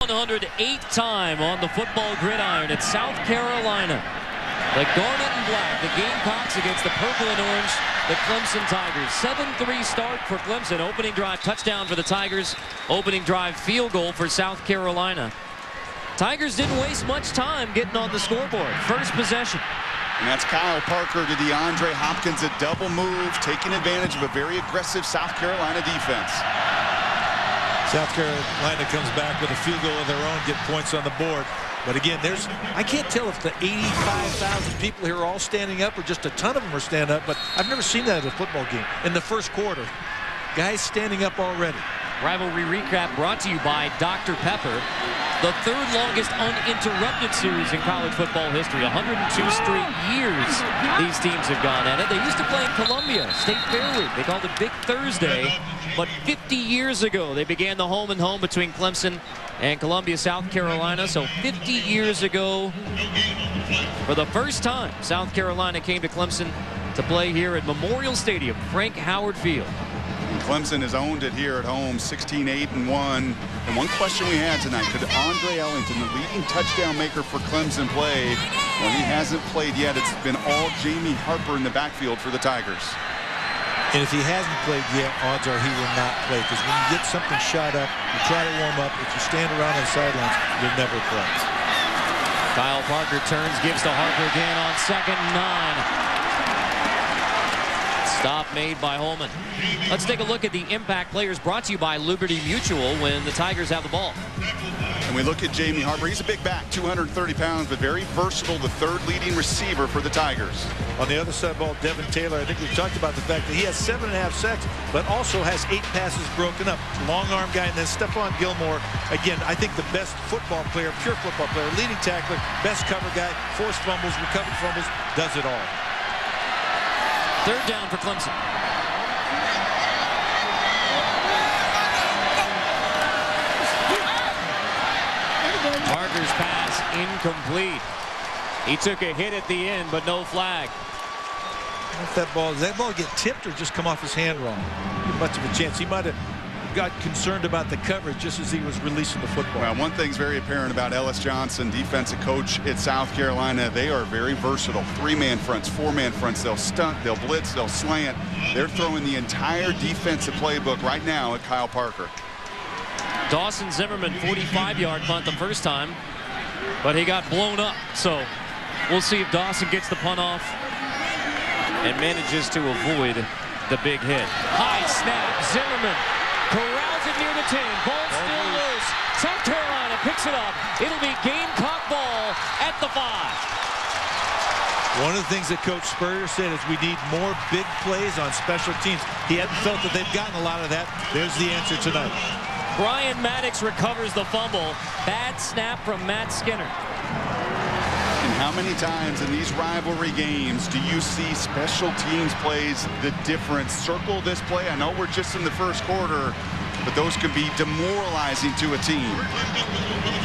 108th time on the football gridiron at South Carolina. The garnet and black, the Gamecocks against the purple and orange, the Clemson Tigers. 7-3 start for Clemson. Opening drive touchdown for the Tigers. Opening drive field goal for South Carolina. Tigers didn't waste much time getting on the scoreboard. First possession. And that's Kyle Parker to DeAndre Hopkins, a double move, taking advantage of a very aggressive South Carolina defense. South Carolina comes back with a field goal of their own, get points on the board. But again, I can't tell if the 85,000 people here are all standing up or just a ton of them are standing up, but I've never seen that at a football game. In the first quarter, guys standing up already. Rivalry recap brought to you by Dr. Pepper. The third longest uninterrupted series in college football history. 102 straight years these teams have gone at it. They used to play in Columbia State Fair Week. They called it Big Thursday. But 50 years ago, they began the home and home between Clemson and Columbia, South Carolina. So 50 years ago, for the first time, South Carolina came to Clemson to play here at Memorial Stadium, Frank Howard Field. Clemson has owned it here at home, 16-8-1. And one question we had tonight, could Andre Ellington, the leading touchdown maker for Clemson, play? Well, he hasn't played yet. It's been all Jamie Harper in the backfield for the Tigers. And if he hasn't played yet, odds are he will not play, because when you get something shot up, you try to warm up. If you stand around on the sidelines, you'll never play. Kyle Parker turns, gives to Harper again on 2nd and 9. Stop made by Holman. Let's take a look at the impact players brought to you by Liberty Mutual when the Tigers have the ball. And we look at Jamie Harper. He's a big back, 230 pounds, but very versatile, the third leading receiver for the Tigers. On the other side of the ball, Devin Taylor, I think we've talked about the fact that he has 7.5 sacks, but also has 8 passes broken up. Long arm guy, and then Stephon Gilmore. Again, I think the best football player, pure football player, leading tackler, best cover guy, forced fumbles, recovered fumbles, does it all. Third down for Clemson. Parker's pass incomplete. He took a hit at the end, but no flag. If that ball get tipped or just come off his hand wrong? Not much of a chance. He might have got concerned about the coverage just as he was releasing the football. Well, one thing's very apparent about Ellis Johnson, defensive coach at South Carolina. They are very versatile. 3-man fronts, 4-man fronts. They'll stunt, they'll blitz, they'll slant. They're throwing the entire defensive playbook right now at Kyle Parker. Dawson Zimmerman, 45-yard punt the first time, but he got blown up. So we'll see if Dawson gets the punt off and manages to avoid the big hit. High snap, Zimmerman corrals it near the 10. Ball still loose. South Carolina picks it up. It'll be Gamecock ball at the 5. One of the things that Coach Spurrier said is we need more big plays on special teams. He hadn't felt that they've gotten a lot of that. There's the answer tonight. Brian Maddox recovers the fumble. Bad snap from Matt Skinner. And how many times in these rivalry games do you see special teams plays the difference? Circle this play. I know we're just in the first quarter, but those can be demoralizing to a team.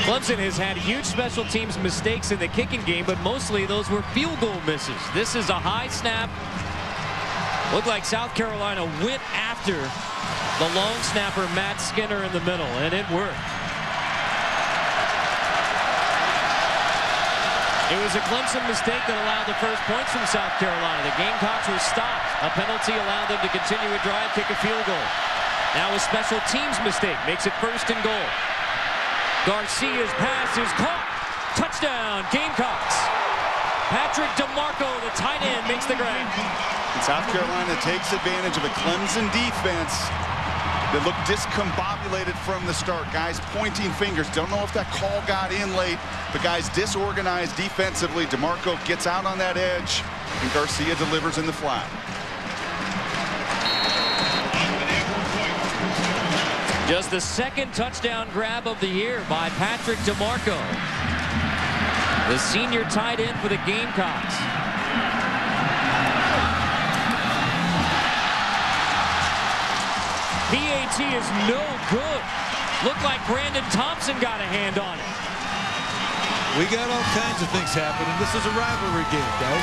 Clemson has had huge special teams mistakes in the kicking game, but mostly those were field goal misses. This is a high snap. Looked like South Carolina went after the long snapper, Matt Skinner, in the middle, and it worked. It was a Clemson mistake that allowed the first points from South Carolina. The Gamecocks were stopped. A penalty allowed them to continue a drive, kick a field goal. Now a special teams mistake makes it 1st and goal. Garcia's pass is caught. Touchdown, Gamecocks. Patrick DeMarco, the tight end, makes the grab. And South Carolina takes advantage of a Clemson defense that looked discombobulated from the start. Guys pointing fingers. Don't know if that call got in late, but guys disorganized defensively. DeMarco gets out on that edge, and Garcia delivers in the flat. Just the 2nd touchdown grab of the year by Patrick DeMarco, the senior tight end for the Gamecocks. PAT is no good. Looked like Brandon Thompson got a hand on it. We got all kinds of things happening. This is a rivalry game, guys.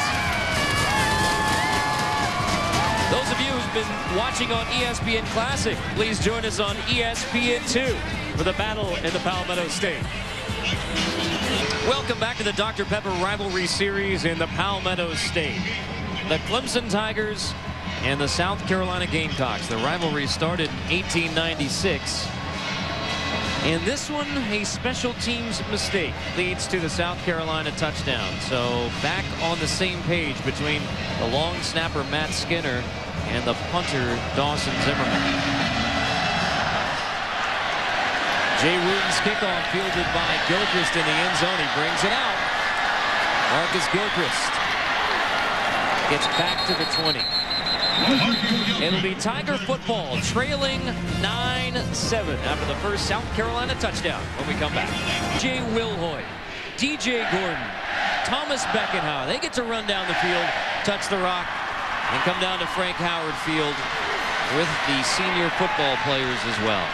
Those of you who've been watching on ESPN Classic, please join us on ESPN2. for the battle in the Palmetto State. Welcome back to the Dr. Pepper Rivalry Series in the Palmetto State. The Clemson Tigers and the South Carolina Gamecocks. The rivalry started in 1896. And this one, a special teams mistake leads to the South Carolina touchdown. So back on the same page between the long snapper Matt Skinner and the punter Dawson Zimmerman. Jay Wooten's kickoff fielded by Gilchrist in the end zone. He brings it out. Marcus Gilchrist gets back to the 20. It'll be Tiger football trailing 9-7 after the first South Carolina touchdown when we come back. Jay Wilhoit, DJ Gordon, Thomas Beckenhauer. They get to run down the field, touch the rock, and come down to Frank Howard Field with the senior football players as well.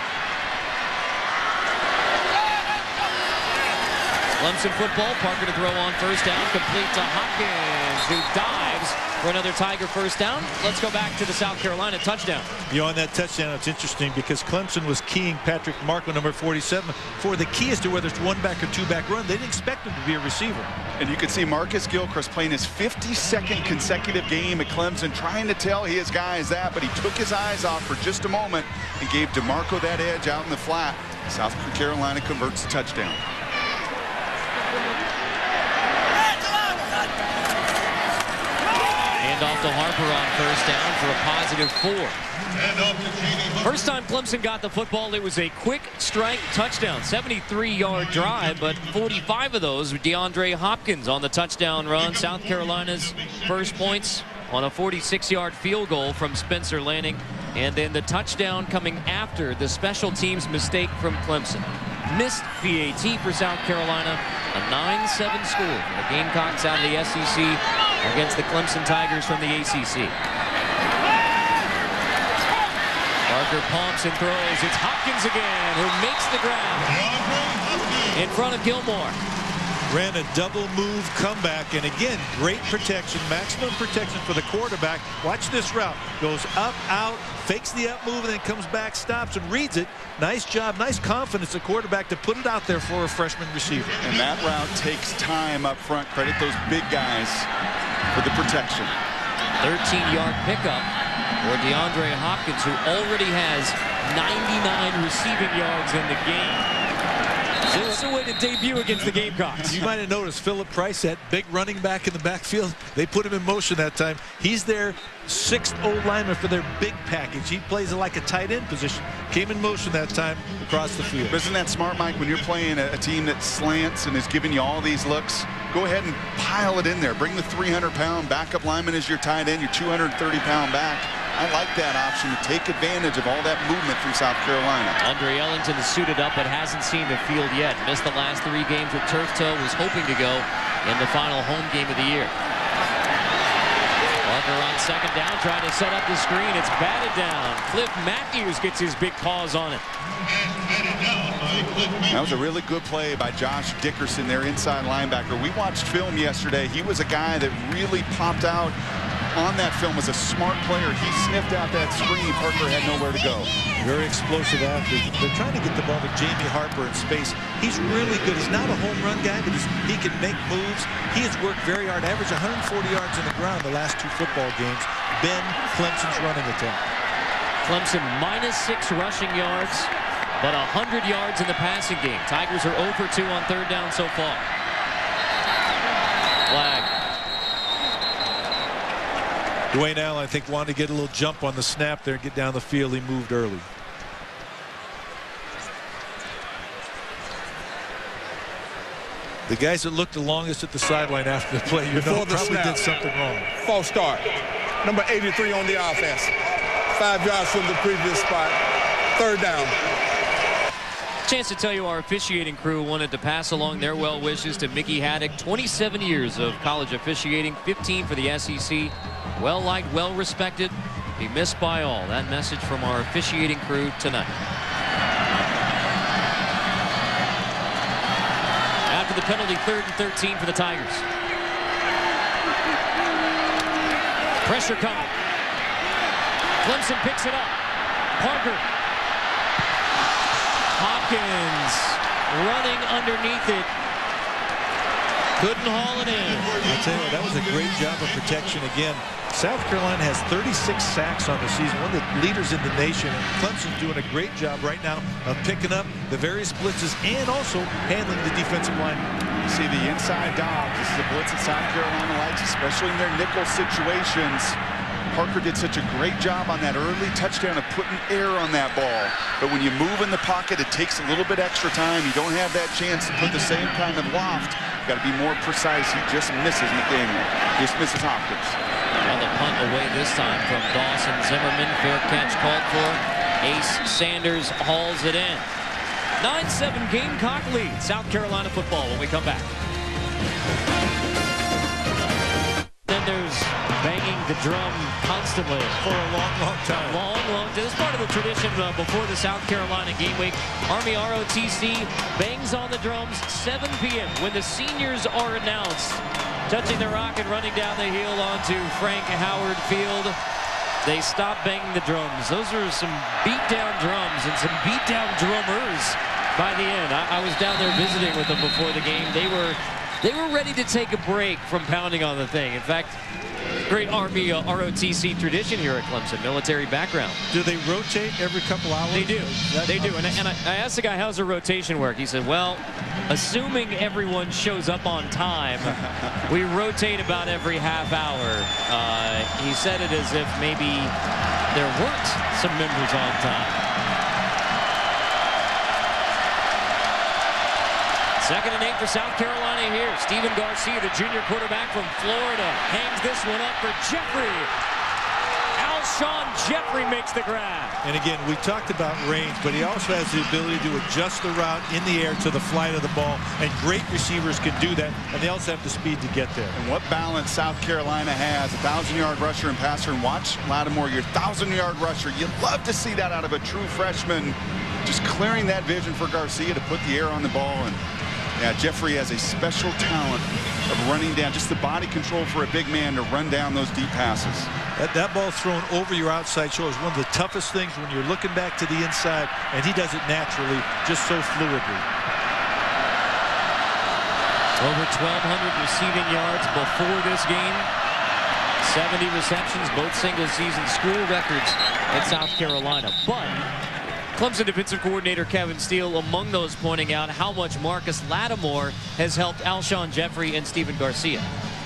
Clemson football, Parker to throw on first down, complete to Hopkins, who dives for another Tiger first down. Let's go back to the South Carolina touchdown. On that touchdown, it's interesting because Clemson was keying Patrick Markman, number 47, for the key as to whether it's one-back or two-back run. They didn't expect him to be a receiver. And you can see Marcus Gilchrist playing his 52nd consecutive game at Clemson, trying to tell his guys that, but he took his eyes off for just a moment and gave DeMarco that edge out in the flat. South Carolina converts the touchdown. Off to Harper on first down for a +4. First time Clemson got the football, it was a quick strike touchdown. 73-yard drive, but 45 of those were DeAndre Hopkins on the touchdown run. South Carolina's first points on a 46-yard field goal from Spencer Lanning. And then the touchdown coming after the special teams mistake from Clemson. Missed PAT for South Carolina. A 9-7 score for the Gamecocks out of the SEC against the Clemson Tigers from the ACC. Parker pumps and throws. It's Hopkins again who makes the grab in front of Gilmore. Ran a double move comeback, and again, great protection, maximum protection for the quarterback. Watch this route. Goes up, out, fakes the up move, and then comes back, stops, and reads it. Nice job, nice confidence, the quarterback, to put it out there for a freshman receiver. And that route takes time up front. Credit those big guys for the protection. 13-yard pickup for DeAndre Hopkins, who already has 99 receiving yards in the game. It's a way to debut against the Gamecocks. You might have noticed Philip Price, that big running back in the backfield. They put him in motion that time. He's their 6th O-lineman for their big package. He plays it like a tight end position. Came in motion that time across the field. Isn't that smart, Mike? When you're playing a team that slants and is giving you all these looks, go ahead and pile it in there. Bring the 300-pound backup lineman as your tight end, your 230-pound back. I like that option to take advantage of all that movement from South Carolina. Andre Ellington is suited up but hasn't seen the field yet. Missed the last 3 games with turf toe. Was hoping to go in the final home game of the year. Parker on second down, trying to set up the screen. It's batted down. Cliff Matthews gets his big paws on it. That was a really good play by Josh Dickerson, their inside linebacker. We watched film yesterday. He was a guy that really popped out on that film as a smart player. He sniffed out that screen. Parker had nowhere to go. Very explosive athlete. They're trying to get the ball to Jamie Harper in space. He's really good. He's not a home run guy, but he can make moves. He has worked very hard. Averaged 140 yards in the ground the last 2 football games. Ben Clemson's running attack. Clemson -6 rushing yards, but 100 yards in the passing game. Tigers are 0 for 2 on third down so far. Flag. Dwayne Allen, I think, wanted to get a little jump on the snap there and get down the field. He moved early. The guys that looked the longest at the sideline after the play, probably did something wrong. False start. Number 83 on the offense. 5 yards from the previous spot. Third down. Chance to tell you our officiating crew wanted to pass along their well wishes to Mickey Haddock. 27 years of college officiating, 15 for the SEC. Well liked, well respected, be missed by all. That message from our officiating crew tonight. After the penalty, 3rd and 13 for the Tigers. Pressure coming. Clemson picks it up. Parker. Hot Hopkins running underneath it. Couldn't haul it in. I tell you what, that was a great job of protection again. South Carolina has 36 sacks on the season, one of the leaders in the nation. And Clemson's doing a great job right now of picking up the various blitzes and also handling the defensive line. You see the inside dog. This is a blitz that South Carolina likes, especially in their nickel situations. Parker did such a great job on that early touchdown of putting air on that ball. But when you move in the pocket, it takes a little bit extra time. You don't have that chance to put the same kind of loft. Got to be more precise. He just misses McDaniel. Just misses Hopkins. On the punt away this time from Dawson Zimmerman. Fair catch called for. Ace Sanders hauls it in. 9-7 Gamecock lead. South Carolina football when we come back. Then there's banging the drum constantly. For a long time. Long. This is part of the tradition before the South Carolina game week. Army ROTC bangs on the drums 7 p.m. when the seniors are announced. Touching the rock and running down the hill onto Frank Howard Field. They stop banging the drums. Those are some beat-down drums and some beat-down drummers by the end. I was down there visiting with them before the game. They were ready to take a break from pounding on the thing. In fact, great Army ROTC tradition here at Clemson, military background. Do they rotate every couple hours? They do. They do. And I asked the guy, how's the rotation work? He said, well, assuming everyone shows up on time, we rotate about every half hour. He said it as if maybe there weren't some members on time. Second and 8 for South Carolina here. Stephen Garcia, the junior quarterback from Florida, hangs this one up for Jeffrey. Alshon Jeffrey makes the grab. And again, we talked about range, but he also has the ability to adjust the route in the air to the flight of the ball. And great receivers can do that, and they also have the speed to get there. And what balance South Carolina has. 1,000-yard rusher and passer. And watch Lattimore, your 1,000-yard rusher. You love to see that out of a true freshman. Just clearing that vision for Garcia to put the air on the ball. And yeah, Jeffrey has a special talent of running down, just the body control for a big man to run down those deep passes. That ball thrown over your outside shoulder is one of the toughest things when you're looking back to the inside, and he does it naturally, just so fluidly. Over 1,200 receiving yards before this game. 70 receptions, both single-season school records at South Carolina. But Clemson defensive coordinator Kevin Steele among those pointing out how much Marcus Lattimore has helped Alshon Jeffrey and Stephen Garcia.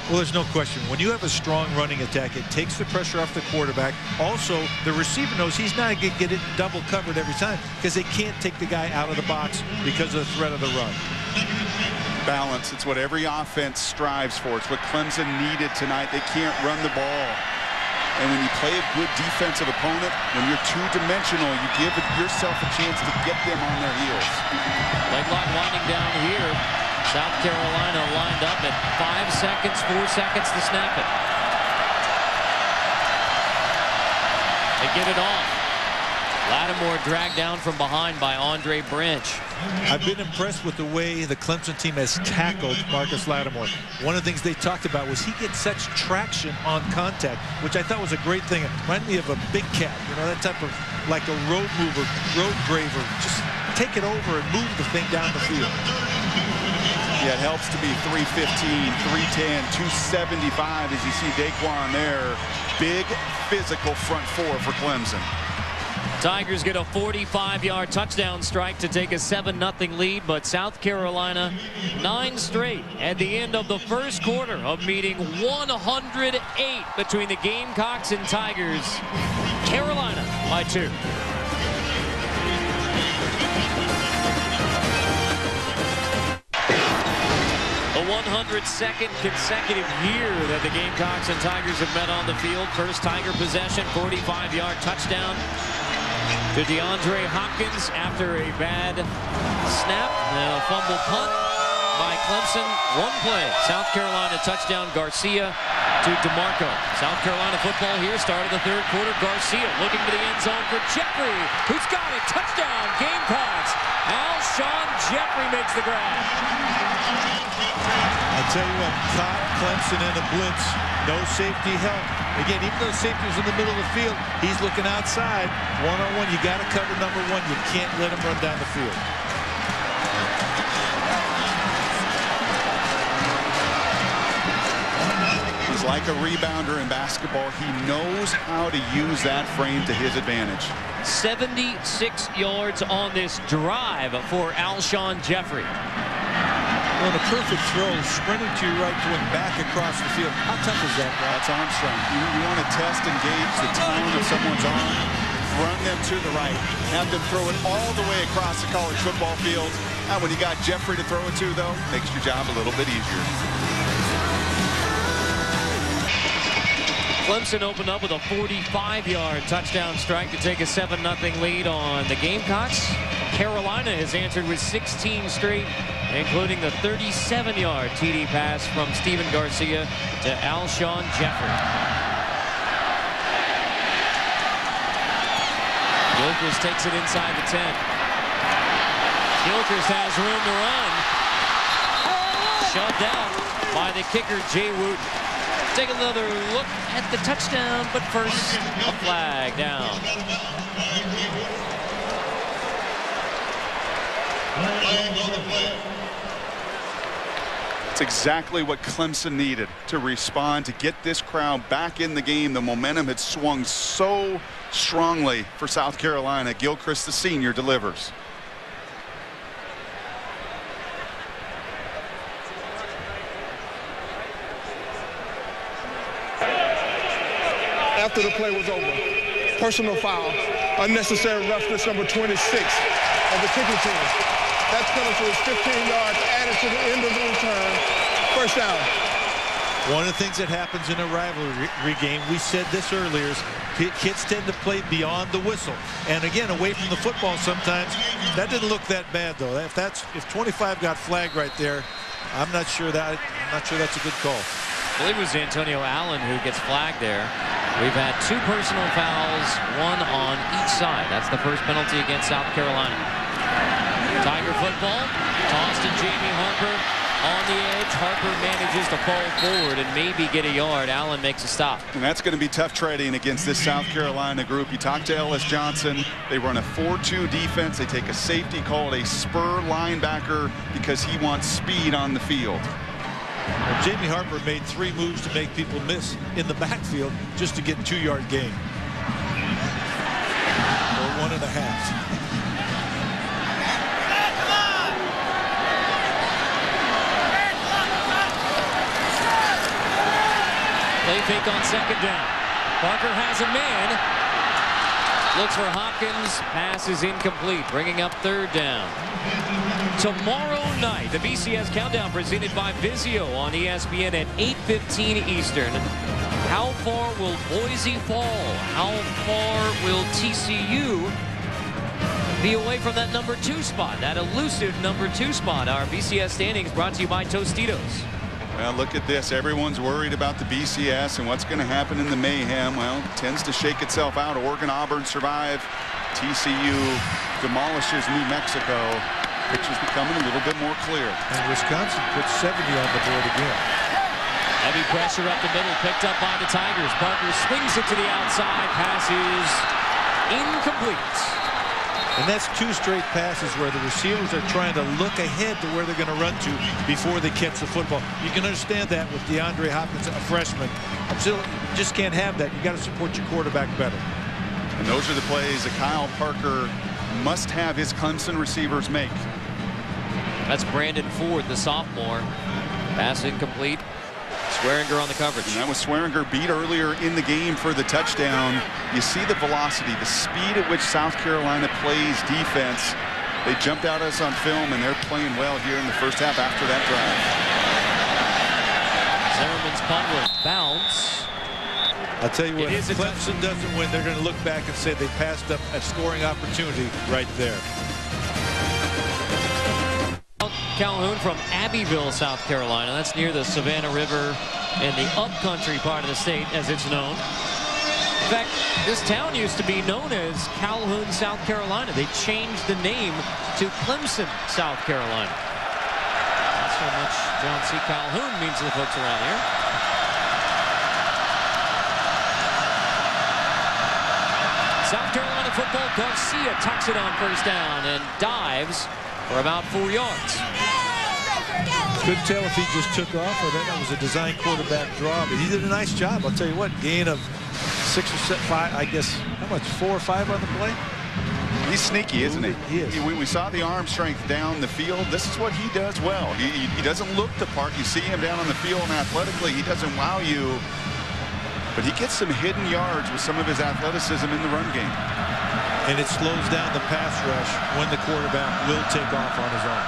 Well, there's no question. When you have a strong running attack, it takes the pressure off the quarterback. Also, the receiver knows he's not going to get it double covered every time because they can't take the guy out of the box because of the threat of the run. Balance. It's what every offense strives for. It's what Clemson needed tonight. They can't run the ball. And when you play a good defensive opponent, when you're two-dimensional, you give yourself a chance to get them on their heels. Leg lock winding down here. South Carolina lined up at 5 seconds, 4 seconds to snap it. They get it off. Lattimore dragged down from behind by Andre Branch. I've been impressed with the way the Clemson team has tackled Marcus Lattimore. One of the things they talked about was he gets such traction on contact, which I thought was a great thing. It reminded me of a big cat, you know, that type of, like a road mover, road graver. Just take it over and move the thing down the field. Yeah, it helps to be 315, 310, 275 as you see Daquan there. Big physical front four for Clemson. Tigers get a 45-yard touchdown strike to take a 7-0 lead, but South Carolina 9 straight at the end of the first quarter of meeting 108 between the Gamecocks and Tigers. Carolina by 2. The 102nd consecutive year that the Gamecocks and Tigers have met on the field. First Tiger possession, 45-yard touchdown to DeAndre Hopkins after a bad snap and a fumble punt by Clemson. One play, South Carolina touchdown, Garcia to DeMarco. South Carolina football here, start of the third quarter. Garcia looking to the end zone for Jeffrey, who's got it. Touchdown, Gamecocks. Alshon Jeffrey makes the grab. I tell you what, caught Clemson in a blitz. No safety help. Again, even though safety was in the middle of the field, he's looking outside. One-on-one, you got to cover number one. You can't let him run down the field. like a rebounder in basketball. He knows how to use that frame to his advantage. 76 yards on this drive for Alshon Jeffrey. Well, the perfect throw, sprinting to your right, going back across the field. How tough is that, Brad? That's arm strength. You want to test and gauge the time of someone's arm. Run them to the right. Have them throw it all the way across the college football field. And when you got Jeffrey to throw it to, though, makes your job a little bit easier. Clemson opened up with a 45-yard touchdown strike to take a 7-0 lead on the Gamecocks. Carolina has answered with 16 straight, including the 37-yard TD pass from Stephen Garcia to Alshon Jeffrey. Gilchrist takes it inside the 10. Gilchrist has room to run. Shoved out by the kicker, Jay Wooten. Take another look at the touchdown, but first, a flag down. It's exactly what Clemson needed to respond, to get this crowd back in the game. The momentum had swung so strongly for South Carolina. Gilchrist, the senior, delivers. After the play was over, personal foul, unnecessary roughness, number 26 of the kicking team. That's penalty is 15 yards added to the end of the return. First down. One of the things that happens in a rivalry game, we said this earlier, is kids tend to play beyond the whistle. And again, away from the football sometimes. That didn't look that bad, though. If 25 got flagged right there, I'm not sure that's a good call. I believe it was Antonio Allen who gets flagged there. We've had 2 personal fouls, 1 on each side. That's the first penalty against South Carolina. Tiger football, tossed to Jamie Harper on the edge. Harper manages to fall forward and maybe get a yard. Allen makes a stop. And that's going to be tough trading against this South Carolina group. You talk to Ellis Johnson. They run a 4-2 defense. They take a safety called a spur linebacker because he wants speed on the field. Well, Jamie Harper made 3 moves to make people miss in the backfield just to get 2-yard gain. Or 1.5. Play fake on second down. Parker has a man. Looks for Hopkins. Pass is incomplete. Bringing up 3rd down. Tomorrow night, the BCS Countdown presented by Vizio on ESPN at 8:15 Eastern. How far will Boise fall? How far will TCU be away from that number 2 spot, that elusive number 2 spot? Our BCS standings brought to you by Tostitos. Well, look at this. Everyone's worried about the BCS and what's going to happen in the mayhem. Well, it tends to shake itself out. Oregon, Auburn survive. TCU demolishes New Mexico. Picture's becoming a little bit more clear. And Wisconsin puts 70 on the board again. Heavy pressure up the middle, picked up by the Tigers. Parker swings it to the outside. Pass is incomplete. And that's 2 straight passes where the receivers are trying to look ahead to where they're going to run to before they catch the football. You can understand that with DeAndre Hopkins, a freshman. You just can't have that. You got to support your quarterback better. And those are the plays that Kyle Parker must have his Clemson receivers make. That's Brandon Ford, the sophomore. Pass incomplete. Swearinger on the coverage. And that was Swearinger beat earlier in the game for the touchdown. You see the velocity, the speed at which South Carolina plays defense. They jumped out at us on film, and they're playing well here in the first half after that drive. Zimmerman's punt will bounce. I'll tell you what, if Clemson doesn't win, they're going to look back and say they passed up a scoring opportunity right there. Calhoun from Abbeville, South Carolina. That's near the Savannah River in the upcountry part of the state, as it's known. In fact, this town used to be known as Calhoun, South Carolina. They changed the name to Clemson, South Carolina. That's how much John C. Calhoun means to the folks around here. South Carolina football. Garcia tucks it on first down and dives for about 4 yards. Couldn't tell if he just took off or that was a design quarterback draw, but he did a nice job. I'll tell you what, gain of 6 or 5, I guess, how much, 4 or 5 on the play? He's sneaky, isn't he? He is. We saw the arm strength down the field. This is what he does well. He doesn't look the part. You see him down on the field, and athletically, he doesn't wow you. But he gets some hidden yards with some of his athleticism in the run game. And it slows down the pass rush when the quarterback will take off on his own.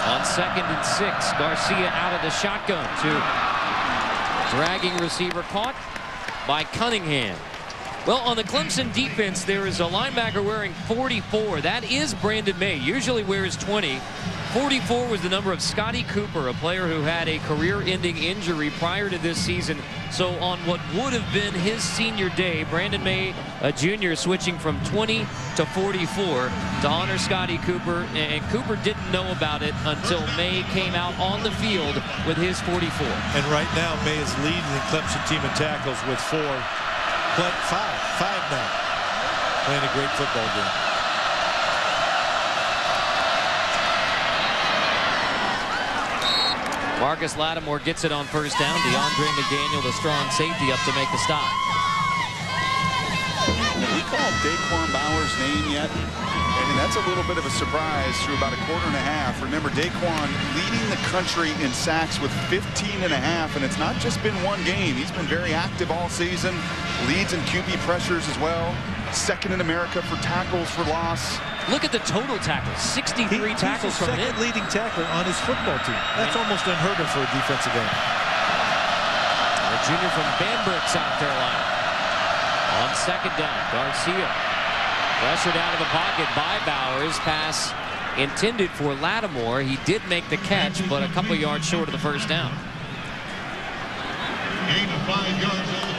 On 2nd and 6, Garcia out of the shotgun to dragging receiver caught by Cunningham. Well, on the Clemson defense, there is a linebacker wearing 44. That is Brandon May. Usually wears 20. 44 was the number of Scotty Cooper, a player who had a career-ending injury prior to this season. So on what would have been his senior day, Brandon May, a junior, switching from 20 to 44 to honor Scotty Cooper. And Cooper didn't know about it until May came out on the field with his 44. And right now, May is leading the Clemson team in tackles with 4. But 5 now. Playing a great football game. Marcus Lattimore gets it on first down. DeAndre McDaniel, the strong safety, up to make the stop. Have we called Daquan Bauer's name yet? And that's a little bit of a surprise through about a quarter and a half. Remember, Daquan leading the country in sacks with 15.5, and it's not just been one game. He's been very active all season. Leads in QB pressures as well. 2nd in America for tackles for loss. Look at the total tackles. 63 tackles from him. Second leading tackler on his football team. That's almost unheard of for a defensive end. A junior from Banbrook, South Carolina. On 2nd down, Garcia pressured out of the pocket by Bowers. Pass intended for Lattimore. He did make the catch, but a couple yards short of the first down.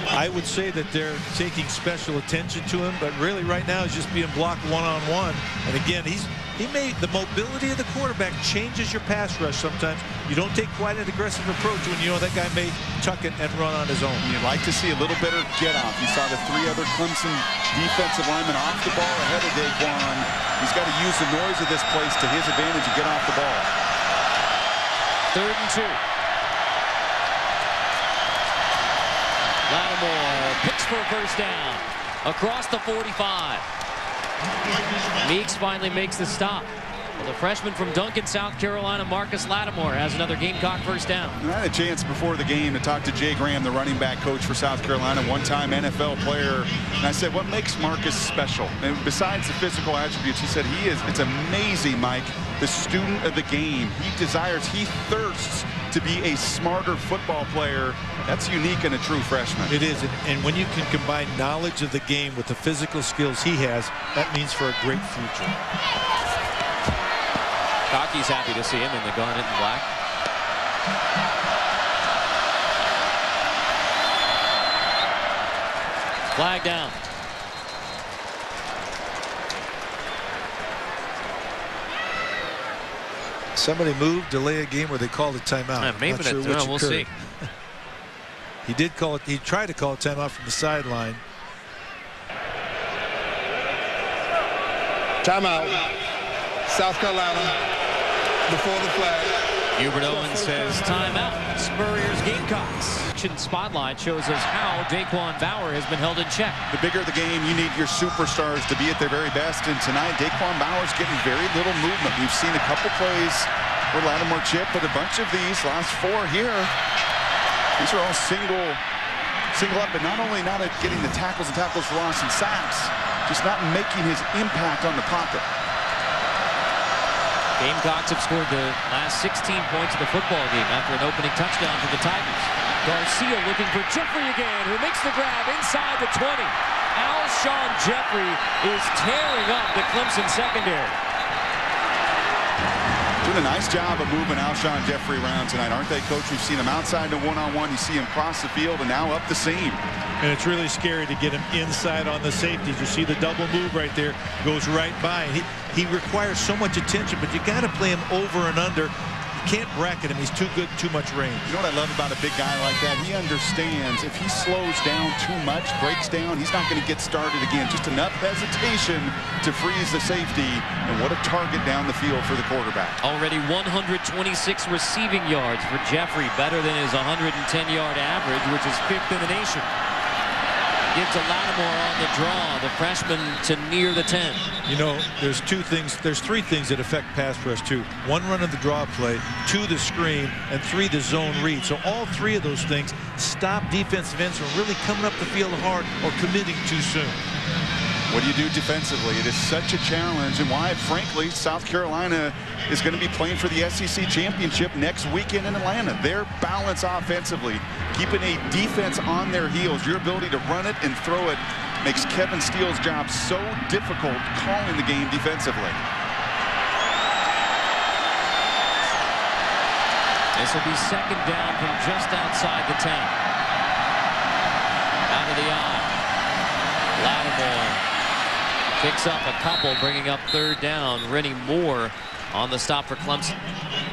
I would say that they're taking special attention to him, but really right now he's just being blocked one-on-one. And again, he made the mobility of the quarterback changes your pass rush sometimes. You don't take quite an aggressive approach when you know that guy may tuck it and run on his own. You'd like to see a little better get off. You saw the 3 other Clemson defensive linemen off the ball ahead of Daquan. He's got to use the noise of this place to his advantage to get off the ball. 3rd and 2. Lattimore picks for a first down across the 45. Meeks finally makes the stop. Well, the freshman from Duncan, South Carolina, Marcus Lattimore, has another Gamecock first down. And I had a chance before the game to talk to Jay Graham, the running back coach for South Carolina, one-time NFL player. And I said, what makes Marcus special? And besides the physical attributes, he said, it's amazing, Mike, the student of the game. He thirsts to be a smarter football player. That's unique in a true freshman. It is, and when you can combine knowledge of the game with the physical skills he has, that means for a great future. Cocky's happy to see him in the garnet and black. Flag down. Somebody moved, delay a game, where they called a timeout. Maybe sure we'll see. He did call it. He tried to call a timeout from the sideline. Timeout. South Carolina before the flag. Hubert Owens says timeout. Spurrier's Gamecocks. Spotlight shows us how Daquan Bauer has been held in check. The bigger the game, you need your superstars to be at their very best. And tonight, Daquan Bauer's getting very little movement. We've seen a couple plays where Lattimore chip, but a bunch of these last 4 here, these are all single up, but not only not getting the tackles and tackles for loss and sacks, just not making his impact on the pocket. Gamecocks have scored the last 16 points of the football game after an opening touchdown for the Tigers. Garcia looking for Jeffrey again, who makes the grab inside the 20. Alshon Jeffrey is tearing up the Clemson secondary. Doing a nice job of moving Alshon Jeffrey around tonight, aren't they, Coach? We've seen him outside the one-on-one. You see him cross the field and now up the seam. And it's really scary to get him inside on the safeties. You see the double move right there, goes right by. He requires so much attention, but you got to play him over and under. can't bracket him. He's too good, too much range. You know what I love about a big guy like that? He understands if he slows down too much, breaks down, he's not going to get started again. Just enough hesitation to freeze the safety. And what a target down the field for the quarterback. Already 126 receiving yards for Jeffrey, better than his 110-yard average, which is 5th in the nation. Gives to Lattimore on the draw, the freshman to near the 10. You know, there's three things that affect pass rush too. 1, run of the draw play, 2, the screen, and 3, the zone read. So all 3 of those things stop defensive ends from really coming up the field hard or committing too soon. What do you do defensively? It is such a challenge, and why, frankly, South Carolina is going to be playing for the SEC championship next weekend in Atlanta. Their balance offensively, keeping a defense on their heels, your ability to run it and throw it makes Kevin Steele's job so difficult calling the game defensively. This will be 2nd down from just outside the 10. Out of the eye. Lattimore picks up a couple, bringing up 3rd down. Rennie Moore on the stop for Clemson.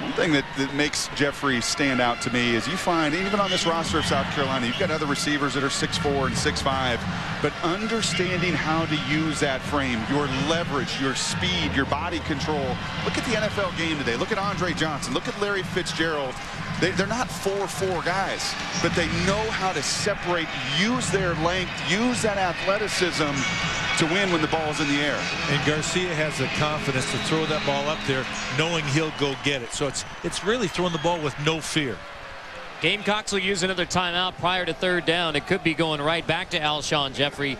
One thing that makes Jeffrey stand out to me is you find, even on this roster of South Carolina, you've got other receivers that are 6'4" and 6'5", but understanding how to use that frame, your leverage, your speed, your body control. Look at the NFL game today. Look at Andre Johnson. Look at Larry Fitzgerald. They're not 4'4" guys, but they know how to separate, use their length, use that athleticism to win when the ball's in the air. And Garcia has the confidence to throw that ball up there knowing he'll go get it. So it's really throwing the ball with no fear. Gamecocks will use another timeout prior to 3rd down. It could be going right back to Alshon Jeffrey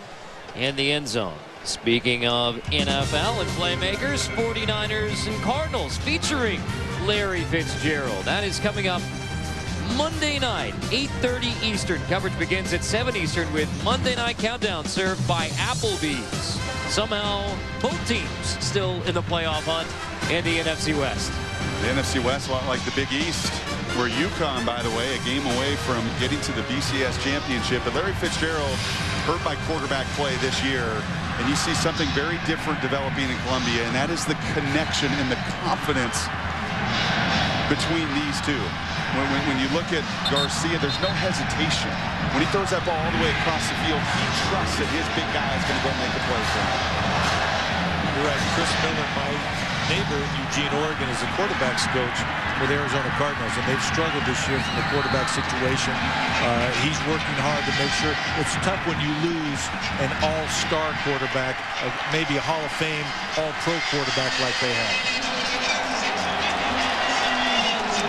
in the end zone. Speaking of NFL and playmakers, 49ers and Cardinals featuring Larry Fitzgerald. That is coming up Monday night, 8:30 Eastern. Coverage begins at 7 Eastern with Monday Night Countdown served by Applebee's. Somehow, both teams still in the playoff hunt in the NFC West. The NFC West, a lot like the Big East, where UConn, by the way, a game away from getting to the BCS championship. But Larry Fitzgerald hurt by quarterback play this year. And you see something very different developing in Columbia, and that is the connection and the confidence between these two. When you look at Garcia, there's no hesitation. When he throws that ball all the way across the field, he trusts that his big guy is going to go make a play for him. You're right. Chris Miller, my neighbor in Eugene, Oregon, is the quarterbacks coach with Arizona Cardinals, and they've struggled this year from the quarterback situation. He's working hard to make sure. It's tough when you lose an all-star quarterback, maybe a Hall of Fame, all-pro quarterback like they have.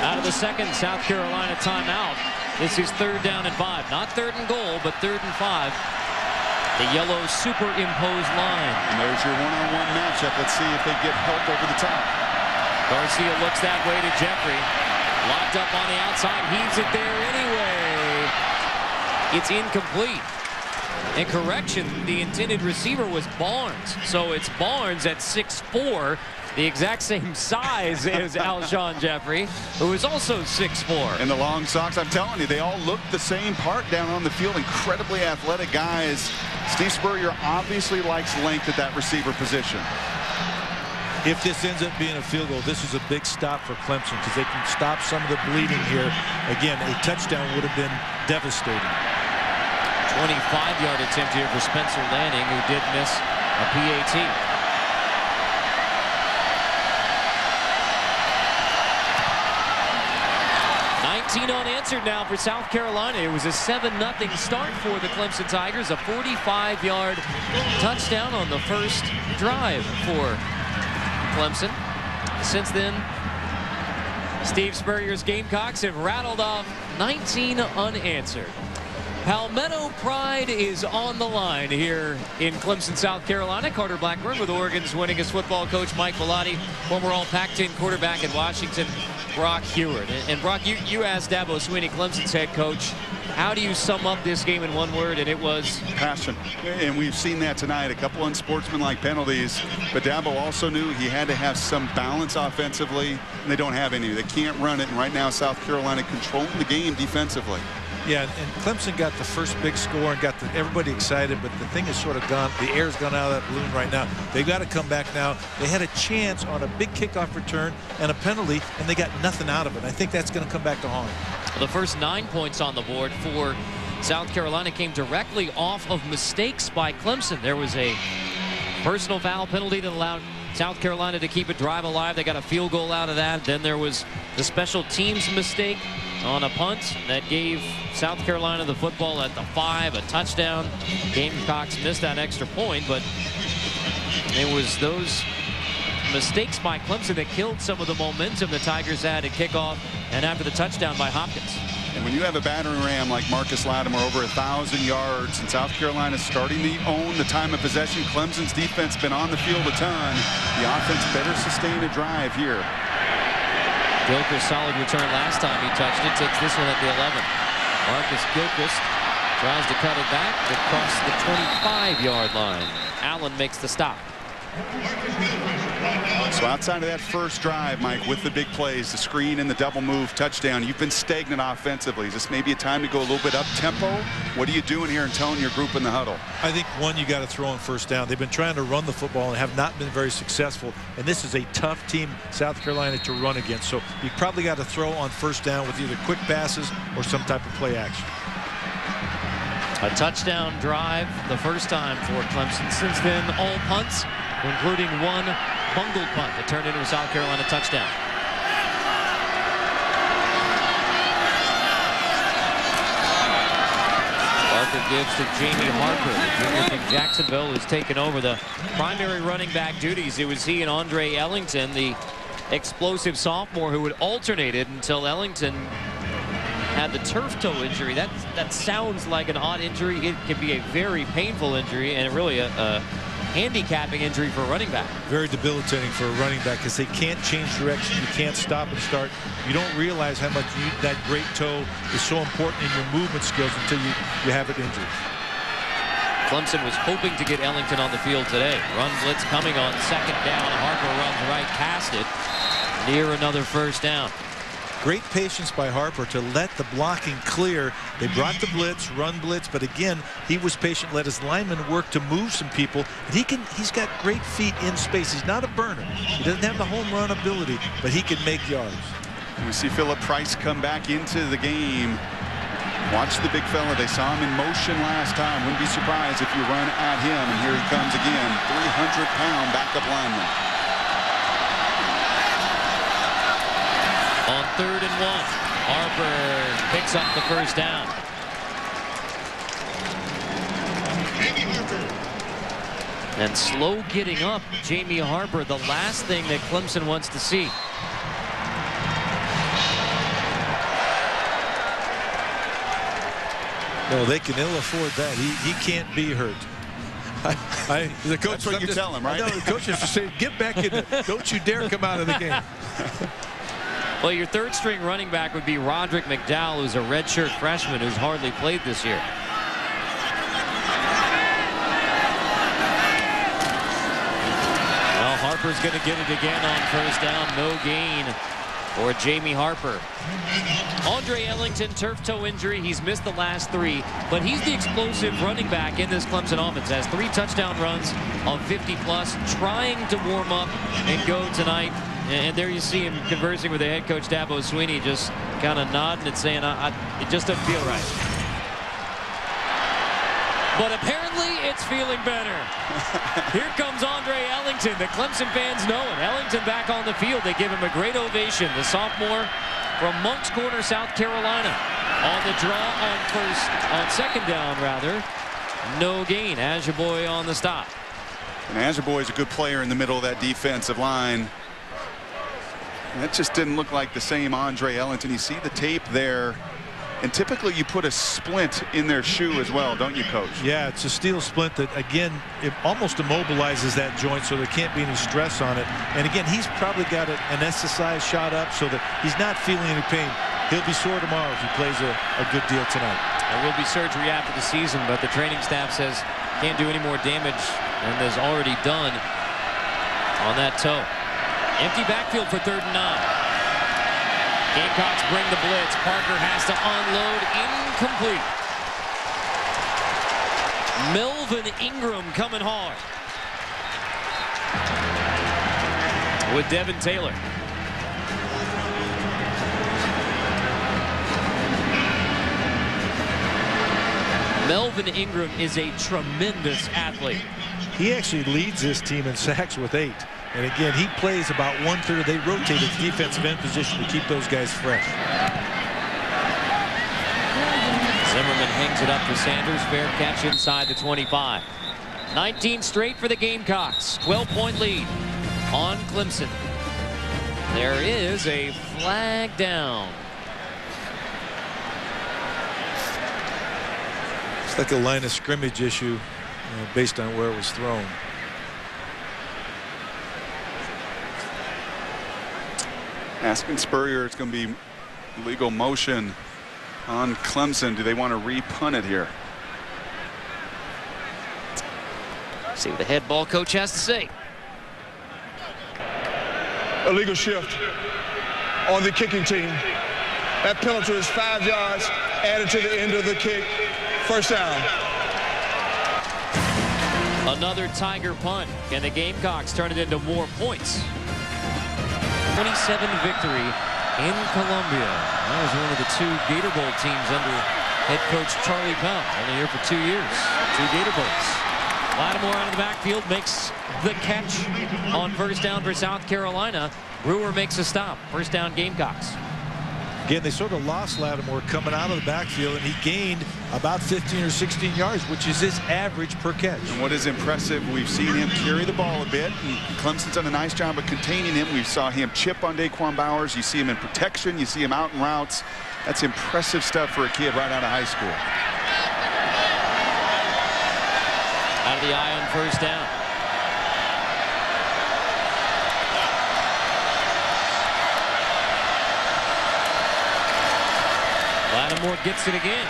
Out of the 2nd South Carolina timeout. This is 3rd down and 5. Not 3rd and goal, but 3rd and 5. The yellow superimposed line. And there's your one-on-one matchup. Let's see if they get help over the top. Garcia looks that way to Jeffrey. Locked up on the outside. Heaves it there anyway. It's incomplete. And correction, the intended receiver was Barnes. So it's Barnes at 6'4", the exact same size as Alshon Jeffrey, who is also 6'4". And the long socks, I'm telling you, they all look the same part down on the field. Incredibly athletic guys. Steve Spurrier obviously likes length at that receiver position. If this ends up being a field goal, this is a big stop for Clemson because they can stop some of the bleeding here. Again, a touchdown would have been devastating. 25-yard attempt here for Spencer Lanning, who did miss a PAT. 19 unanswered now for South Carolina. It was a 7-0 start for the Clemson Tigers. A 45-yard touchdown on the first drive for Clemson. Since then, Steve Spurrier's Gamecocks have rattled off 19 unanswered. Palmetto pride is on the line here in Clemson, South Carolina. Carter Blackburn with Oregon's winningest football coach, Mike Bellotti, former All-Pac-10 quarterback at Washington, Brock Heward. And Brock, you asked Dabo Swinney, Clemson's head coach, how do you sum up this game in one word? And it was passion. And we've seen that tonight, a couple unsportsmanlike penalties. But Dabo also knew he had to have some balance offensively, and they don't have any. They can't run it. And right now, South Carolina controlling the game defensively. Yeah, and Clemson got the first big score and got everybody excited, but the thing is sort of gone. The air's gone out of that balloon right now. They got to come back now. They had a chance on a big kickoff return and a penalty, and they got nothing out of it. I think that's going to come back to haunt them. The first 9 points on the board for South Carolina came directly off of mistakes by Clemson. There was a personal foul penalty that allowed South Carolina to keep a drive alive. They got a field goal out of that. Then there was the special teams mistake on a punt that gave South Carolina the football at the 5, a touchdown. Gamecocks missed that extra point, but it was those mistakes by Clemson that killed some of the momentum the Tigers had at kickoff and after the touchdown by Hopkins. And when you have a battering ram like Marcus Lattimore, over 1,000 yards, and South Carolina starting to own the time of possession, Clemson's defense been on the field a ton. The offense better sustain a drive here. Gilchrist solid return last time he touched it. Takes this one at the 11. Marcus Gilchrist tries to cut it back across the 25-yard line. Allen makes the stop. So outside of that first drive, Mike, with the big plays, the screen and the double move touchdown, you've been stagnant offensively. Is this maybe a time to go a little bit up tempo? What are you doing here and telling your group in the huddle? I think, one, you got to throw on first down. They've been trying to run the football and have not been very successful. And this is a tough team, South Carolina, to run against. So you probably got to throw on first down with either quick passes or some type of play action. A touchdown drive the first time for Clemson. Since then, all punts, including one bungled punt that turned into a South Carolina touchdown. Parker gives to Jamie Harper. The junior from Jacksonville has taken over the primary running back duties. It was he and Andre Ellington, the explosive sophomore, who had alternated until Ellington had the turf toe injury. That sounds like an odd injury. It can be a very painful injury and really a handicapping injury for a running back. Very debilitating for a running back because they can't change direction. You can't stop and start. You don't realize how much that great toe is so important in your movement skills until you have it injured. Clemson was hoping to get Ellington on the field today. Run blitz coming on second down. Harper runs right past it, near another first down. Great patience by Harper to let the blocking clear. They brought the blitz, run blitz, but again, he was patient, let his linemen work to move some people. And he's got great feet in space. He's not a burner. He doesn't have the home run ability, but he can make yards. We see Philip Price come back into the game. Watch the big fella. They saw him in motion last time. Wouldn't be surprised if you run at him, and here he comes again. 300-pound backup lineman. On 3rd and 1, Harper picks up the first down. And slow getting up, Jamie Harper, the last thing that Clemson wants to see. No, they can ill afford that. He can't be hurt. The coach, that's what you tell him, right? I know, the coach has to say, get back in there. Don't you dare come out of the game. Well, your third string running back would be Roderick McDowell, who's a redshirt freshman who's hardly played this year. Well, Harper's going to get it again on first down. No gain for Jamie Harper. Andre Ellington, turf toe injury. He's missed the last 3, but he's the explosive running back in this Clemson offense. Has 3 touchdown runs of 50-plus, trying to warm up and go tonight. And there you see him conversing with the head coach, Dabo Swinney, just kind of nodding and saying, it just doesn't feel right. But apparently it's feeling better. Here comes Andre Ellington. The Clemson fans know it. Ellington back on the field. They give him a great ovation. The sophomore from Moncks Corner, South Carolina. On the draw on second down, rather. No gain. Ajaboy on the stop. And Ajaboy is a good player in the middle of that defensive line. That just didn't look like the same Andre Ellington. You see the tape there. And typically you put a splint in their shoe as well, don't you, Coach? Yeah, it's a steel splint that, again, it almost immobilizes that joint so there can't be any stress on it. And again, he's probably got an SSI shot up so that he's not feeling any pain. He'll be sore tomorrow if he plays a good deal tonight. There will be surgery after the season, but the training staff says can't do any more damage than is already done on that toe. Empty backfield for 3rd and 9. Gamecocks bring the blitz. Parker has to unload. Incomplete. Melvin Ingram coming hard. With Devin Taylor. Melvin Ingram is a tremendous athlete. He actually leads this team in sacks with 8. And again, he plays about 1/3. They rotate his defensive end position to keep those guys fresh. Zimmerman hangs it up to Sanders. Fair catch inside the 25. 19 straight for the Gamecocks. 12-point lead on Clemson. There is a flag down. It's like a line of scrimmage issue based on where it was thrown. Asking Spurrier, it's going to be legal motion on Clemson. Do they want to re-punt it here? See what the head ball coach has to say. Illegal shift on the kicking team. That penalty is 5 yards added to the end of the kick. First down. Another Tiger punt, and the Gamecocks turn it into more points. 27 victory in Columbia. That was one of the 2 Gator Bowl teams under head coach Charlie Powell. Only here for 2 years. 2 Gator Bowls. Lattimore out of the backfield makes the catch on first down for South Carolina. Brewer makes a stop. First down Gamecocks. Again, they sort of lost Lattimore coming out of the backfield, and he gained about 15 or 16 yards, which is his average per catch. And what is impressive, we've seen him carry the ball a bit. And Clemson's done a nice job of containing him. We saw him chip on Daquan Bowers. You see him in protection. You see him out in routes. That's impressive stuff for a kid right out of high school. Out of the eye on first down. Lattimore gets it again.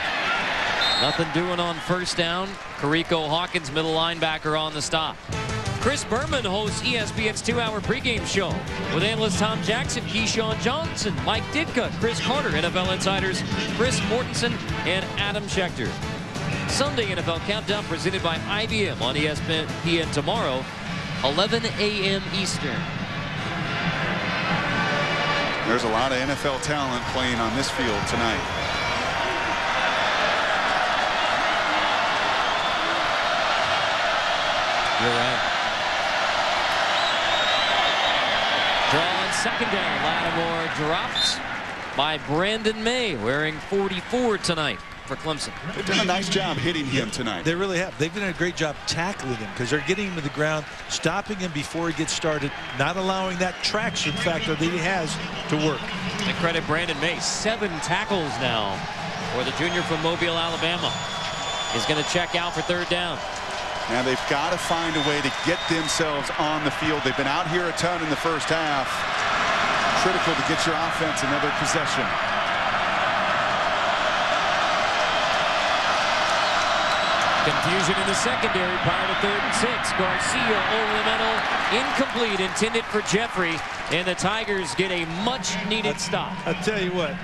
Nothing doing on first down. Carrico Hawkins, middle linebacker, on the stop. Chris Berman hosts ESPN's 2-hour pregame show with analysts Tom Jackson, Keyshawn Johnson, Mike Ditka, Chris Carter, NFL insiders Chris Mortensen, and Adam Schechter. Sunday NFL Countdown presented by IBM on ESPN tomorrow, 11 a.m. Eastern. There's a lot of NFL talent playing on this field tonight. You're right. Draw on second down. Lattimore dropped by Brandon May, wearing 44 tonight for Clemson. They've done a nice job hitting him tonight. They really have. They've done a great job tackling him because they're getting him to the ground, stopping him before he gets started, not allowing that traction factor that he has to work. And credit Brandon May, 7 tackles now for the junior from Mobile, Alabama. He's going to check out for third down. Now they've got to find a way to get themselves on the field. They've been out here a ton in the first half. Critical to get your offense another possession. Confusion in the secondary prior to 3rd and 6. Garcia over the middle, incomplete, intended for Jeffrey, and the Tigers get a much-needed stop. I'll tell you what,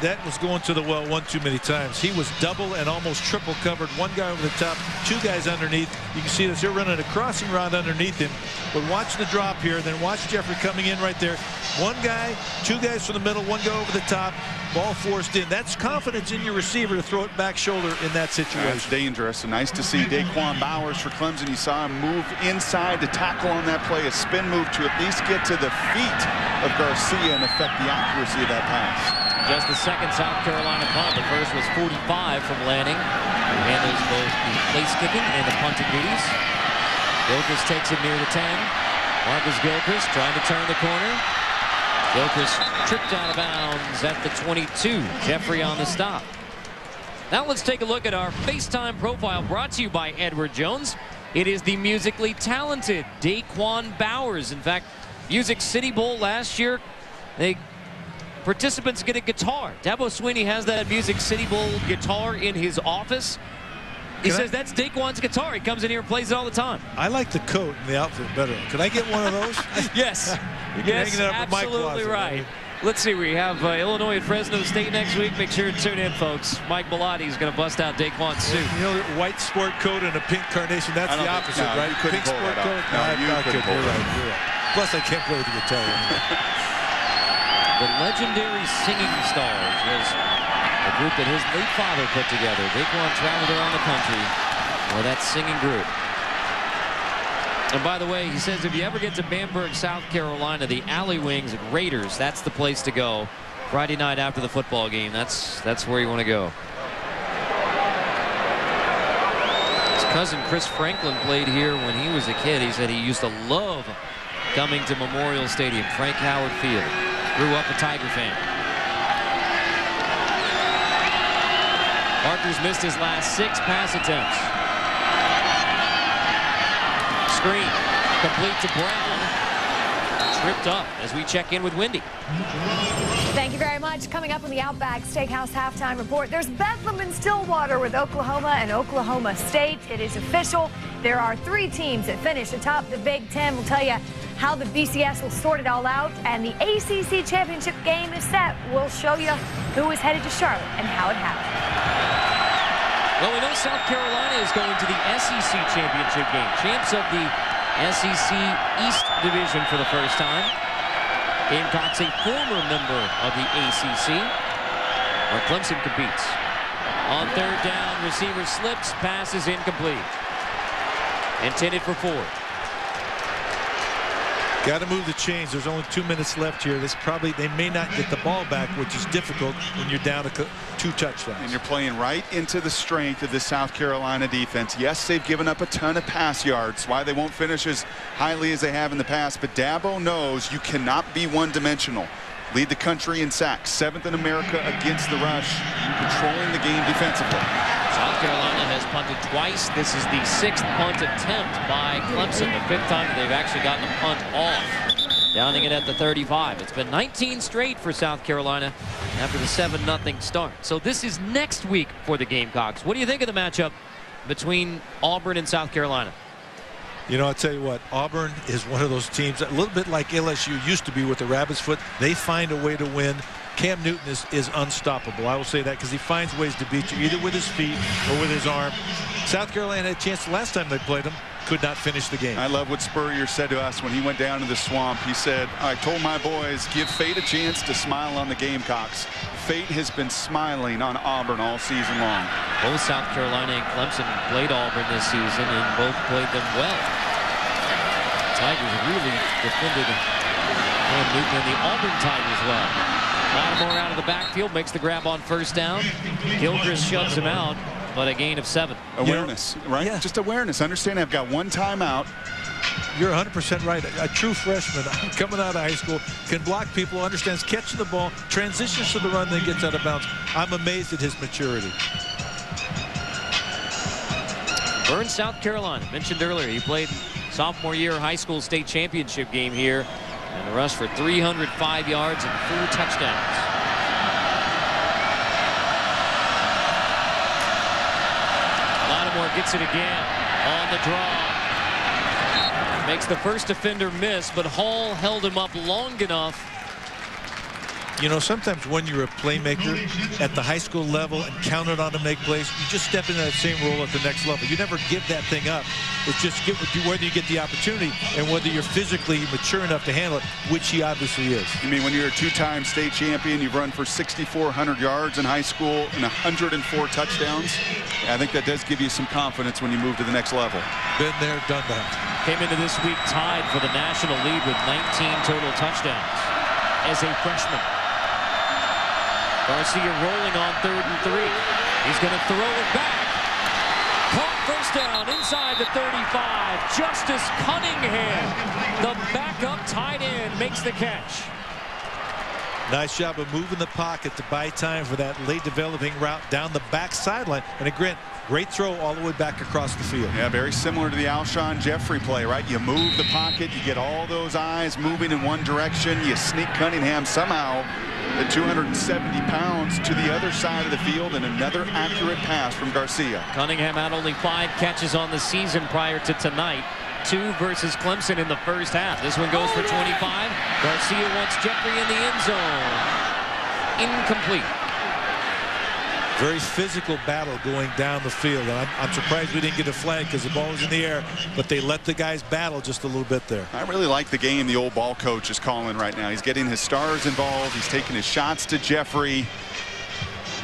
that was going to the well one too many times. He was double and almost triple covered. One guy over the top, 2 guys underneath. You can see this. They're running a crossing route underneath him. But watch the drop here, then watch Jeffrey coming in right there. 1 guy, 2 guys from the middle, 1 guy over the top. Ball forced in. That's confidence in your receiver to throw it back shoulder in that situation. That's dangerous. And nice to see Daquan Bowers for Clemson. You saw him move inside to tackle on that play, a spin move to at least get to the feet of Garcia and affect the accuracy of that pass. Just the second South Carolina punt. The first was 45 from Lanning, who handles both the place kicking and the punting duties. Gilchrist takes it near the 10. Marcus Gilchrist trying to turn the corner. Gilchrist tripped out of bounds at the 22. Jeffrey on the stop. Now let's take a look at our FaceTime profile brought to you by Edward Jones. It is the musically talented Daquan Bowers. In fact, Music City Bowl last year, participants get a guitar. Dabo Swinney has that Music City Bowl guitar in his office. He says that's Daquan's guitar. He comes in here and plays it all the time. I like the coat and the outfit better. Could I get one of those? Yes. You can hang it up in my absolutely closet, right. Let's see, we have Illinois at Fresno State next week. Make sure to tune in, folks. Mike Bellotti is going to bust out Daquan's suit. You know, white sport coat and a pink carnation, that's the opposite, right? Pink sport coat? No, you couldn't pull that off. You're right. Plus, I can't play the guitar. The legendary Singing Stars was a group that his late father put together. Daquan traveled around the country with that singing group. And by the way, he says if you ever get to Bamberg, South Carolina, the Alley Wings at Raiders, that's the place to go. Friday night after the football game, that's where you want to go. His cousin Chris Franklin played here when he was a kid. He said he used to love coming to Memorial Stadium, Frank Howard Field. Grew up a Tiger fan. Parker's missed his last 6 pass attempts. Screen complete to Brown. Tripped up as we check in with Wendy. Thank you very much. Coming up on the Outback Steakhouse halftime report, there's Bedlam in Stillwater with Oklahoma and Oklahoma State. It is official. There are 3 teams that finish atop the Big Ten. We'll tell you how the BCS will sort it all out, and the ACC championship game is set. We'll show you who is headed to Charlotte and how it happened. Well, we know South Carolina is going to the SEC championship game. Champs of the SEC East Division for the first time. Gamecocks, a former member of the ACC, where Clemson competes. On 3rd down, receiver slips, pass is incomplete. Intended for 4. Got to move the chains. There's only 2 minutes left here. They may not get the ball back, which is difficult when you're down to 2 touchdowns. And you're playing right into the strength of the South Carolina defense. Yes, they've given up a ton of pass yards, why they won't finish as highly as they have in the past. But Dabo knows you cannot be one-dimensional. Lead the country in sacks, 7th in America against the rush, controlling the game defensively. South Carolina has punted twice. This is the 6th punt attempt by Clemson, the 5th time that they've actually gotten a punt off. Downing it at the 35. It's been 19 straight for South Carolina after the 7-0 start. So this is next week for the Gamecocks. What do you think of the matchup between Auburn and South Carolina? You know, I'll tell you what, Auburn is one of those teams, a little bit like LSU used to be with the Rabbit's Foot. They find a way to win. Cam Newton is unstoppable. I will say that because he finds ways to beat you, either with his feet or with his arm. South Carolina had a chance the last time they played him, could not finish the game. I love what Spurrier said to us when he went down to the swamp. He said, I told my boys, give fate a chance to smile on the Gamecocks. Fate has been smiling on Auburn all season long. Both South Carolina and Clemson played Auburn this season and both played them well. Tigers really defended Cam Newton and the Auburn Tigers well. Lattimore out of the backfield, makes the grab on 1st down. Gilchrist shuts him out, but a gain of 7. Awareness, right? Yeah. Just awareness. Understand I've got 1 timeout. You're 100% right. A true freshman coming out of high school can block people, understands catching the ball, transitions to the run, then gets out of bounds. I'm amazed at his maturity. Burns, South Carolina. Mentioned earlier, he played sophomore year high school state championship game here. And a rush for 305 yards and 4 touchdowns. Lattimore gets it again on the draw. Makes the first defender miss, but Hall held him up long enough. You know, sometimes when you're a playmaker at the high school level and counted on to make plays, you just step into that same role at the next level. You never give that thing up. It's just whether you get the opportunity and whether you're physically mature enough to handle it, which he obviously is. You mean when you're a 2-time state champion, you've run for 6,400 yards in high school and 104 touchdowns? I think that does give you some confidence when you move to the next level. Been there, done that. Came into this week tied for the national lead with 19 total touchdowns as a freshman. Garcia rolling on 3rd and 3. He's going to throw it back. Caught 1st down inside the 35. Justice Cunningham, the backup tight end, makes the catch. Nice job of moving the pocket to buy time for that late developing route down the back sideline. And again, great throw all the way back across the field. Yeah, very similar to the Alshon Jeffrey play, right? You move the pocket, you get all those eyes moving in one direction. You sneak Cunningham somehow at 270 pounds to the other side of the field, and another accurate pass from Garcia. Cunningham had only 5 catches on the season prior to tonight. 2 versus Clemson in the first half. This one goes for 25. Garcia wants Jeffrey in the end zone. Incomplete. Very physical battle going down the field. I'm surprised we didn't get a flag because the ball was in the air, but they let the guys battle just a little bit there. I really like the game the old ball coach is calling right now. He's getting his stars involved. He's taking his shots to Jeffrey.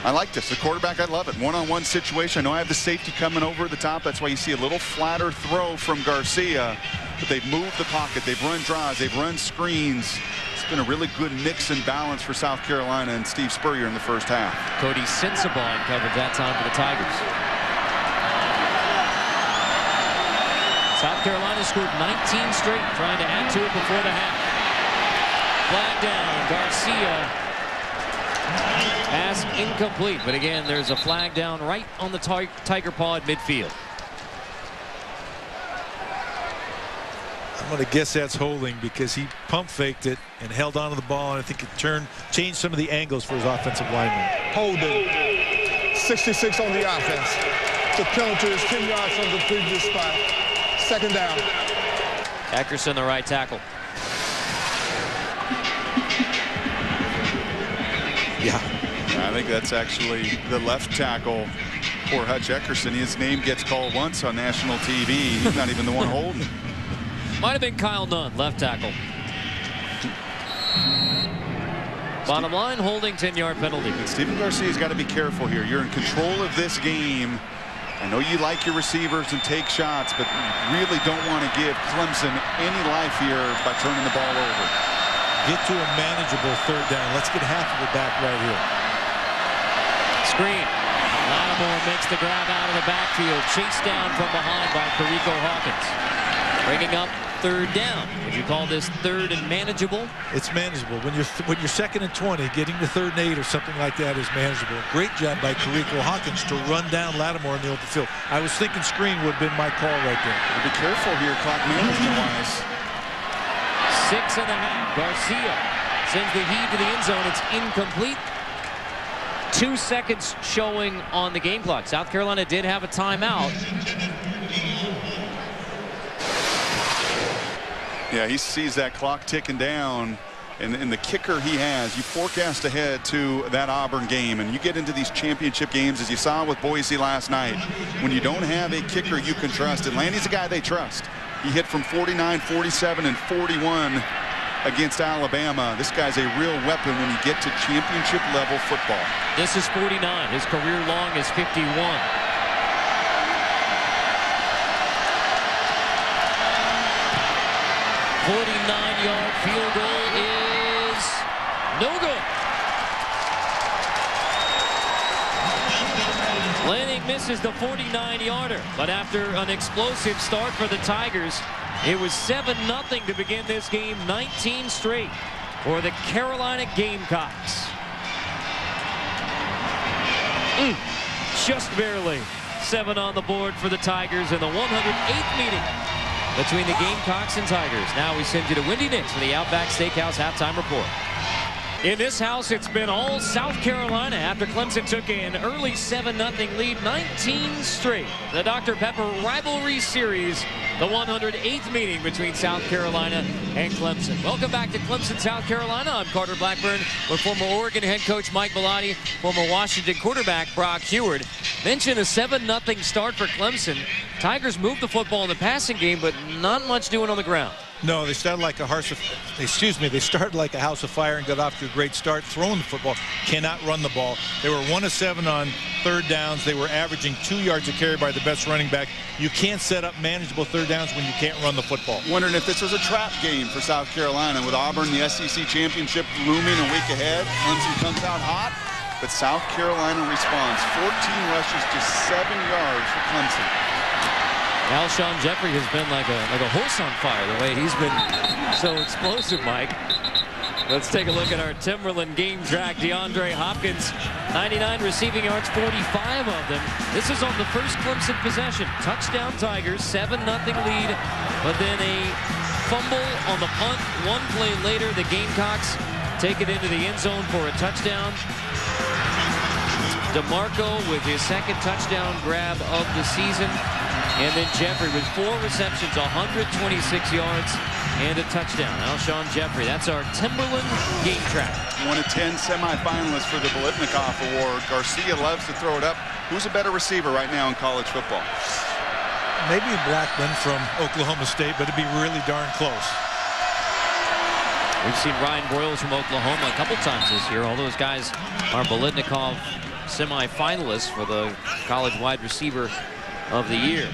I like this. The quarterback, I love it. One-on-one situation. I know I have the safety coming over the top. That's why you see a little flatter throw from Garcia. But they've moved the pocket. They've run draws. They've run screens. It's been a really good mix and balance for South Carolina and Steve Spurrier in the first half. Cody Sensabaugh in coverage that time for the Tigers. South Carolina scored 19 straight, trying to add to it before the half. Flag down. Garcia. Pass incomplete, but again, there's a flag down right on the Tiger paw at midfield. I'm going to guess that's holding because he pump faked it and held onto the ball, and I think it changed some of the angles for his offensive lineman. Holding. 66 on the offense. The penalty is 10 yards from the previous spot. Second down. Eckerson, the right tackle. Yeah. I think that's actually the left tackle. Poor Hutch Eckerson. His name gets called once on national TV. He's not even the one holding. Might have been Kyle Nunn, left tackle. Bottom line, holding, 10-yard penalty. Stephen Garcia's got to be careful here. You're in control of this game. I know you like your receivers and take shots, but you really don't want to give Clemson any life here by turning the ball over. Get to a manageable third down. Let's get half of it back right here. Screen. Lattimore makes the grab out of the backfield. Chased down from behind by Perico Hawkins. Bringing up third down. Would you call this third and manageable? It's manageable. When you're second and 20, getting to third and 8 or something like that is manageable. Great job by Perico Hawkins to run down Lattimore in the open field. I was thinking screen would have been my call right there. Be careful here, clock management-wise. 6.5. Garcia sends the heave to the end zone. It's incomplete. 2 seconds showing on the game clock. South Carolina did have a timeout. Yeah, he sees that clock ticking down, and the kicker he has, you forecast ahead to that Auburn game, and you get into these championship games, as you saw with Boise last night, when you don't have a kicker you can trust, and Landy's a guy they trust. He hit from 49, 47, and 41 against Alabama. This guy's a real weapon when you get to championship level football. This is 49. His career long is 51. 49-yard field goal is no good. Lanning misses the 49-yarder, but after an explosive start for the Tigers, it was 7-0 to begin this game, 19 straight for the Carolina Gamecocks. Just barely 7 on the board for the Tigers in the 108th meeting between the Gamecocks and Tigers. Now we send you to Wendy Nix for the Outback Steakhouse halftime report. In this house, it's been all South Carolina after Clemson took an early 7-0 lead, 19 straight. The Dr. Pepper Rivalry Series, the 108th meeting between South Carolina and Clemson. Welcome back to Clemson, South Carolina. I'm Carter Blackburn with former Oregon head coach Mike Bellotti, former Washington quarterback Brock Heward. Mentioned a 7-0 start for Clemson. Tigers moved the football in the passing game, but not much doing on the ground. No, they started like a house of fire and got off to a great start throwing the football. Cannot run the ball. They were 1 of 7 on third downs. They were averaging 2 yards a carry by the best running back. You can't set up manageable third downs when you can't run the football. Wondering if this was a trap game for South Carolina with Auburn, the SEC championship looming a week ahead. Clemson comes out hot, but South Carolina responds. 14 rushes, just 7 yards for Clemson. Alshon Jeffrey has been like a horse on fire, the way he's been so explosive, Mike. Let's take a look at our Timberland game track. DeAndre Hopkins, 99 receiving yards, 45 of them. This is on the first Clemson possession. Touchdown Tigers, 7-0 lead, but then a fumble on the punt. One play later, the Gamecocks take it into the end zone for a touchdown. DeMarco with his second touchdown grab of the season. And then Jeffrey with 4 receptions, 126 yards, and a touchdown. Alshon Jeffrey, that's our Timberland game track. One of 10 semifinalists for the Bolitnikoff Award. Garcia loves to throw it up. Who's a better receiver right now in college football? Maybe Blackman from Oklahoma State, but it'd be really darn close. We've seen Ryan Broyles from Oklahoma a couple times this year. All those guys are Bolitnikoff semifinalists for the college wide receiver of the year.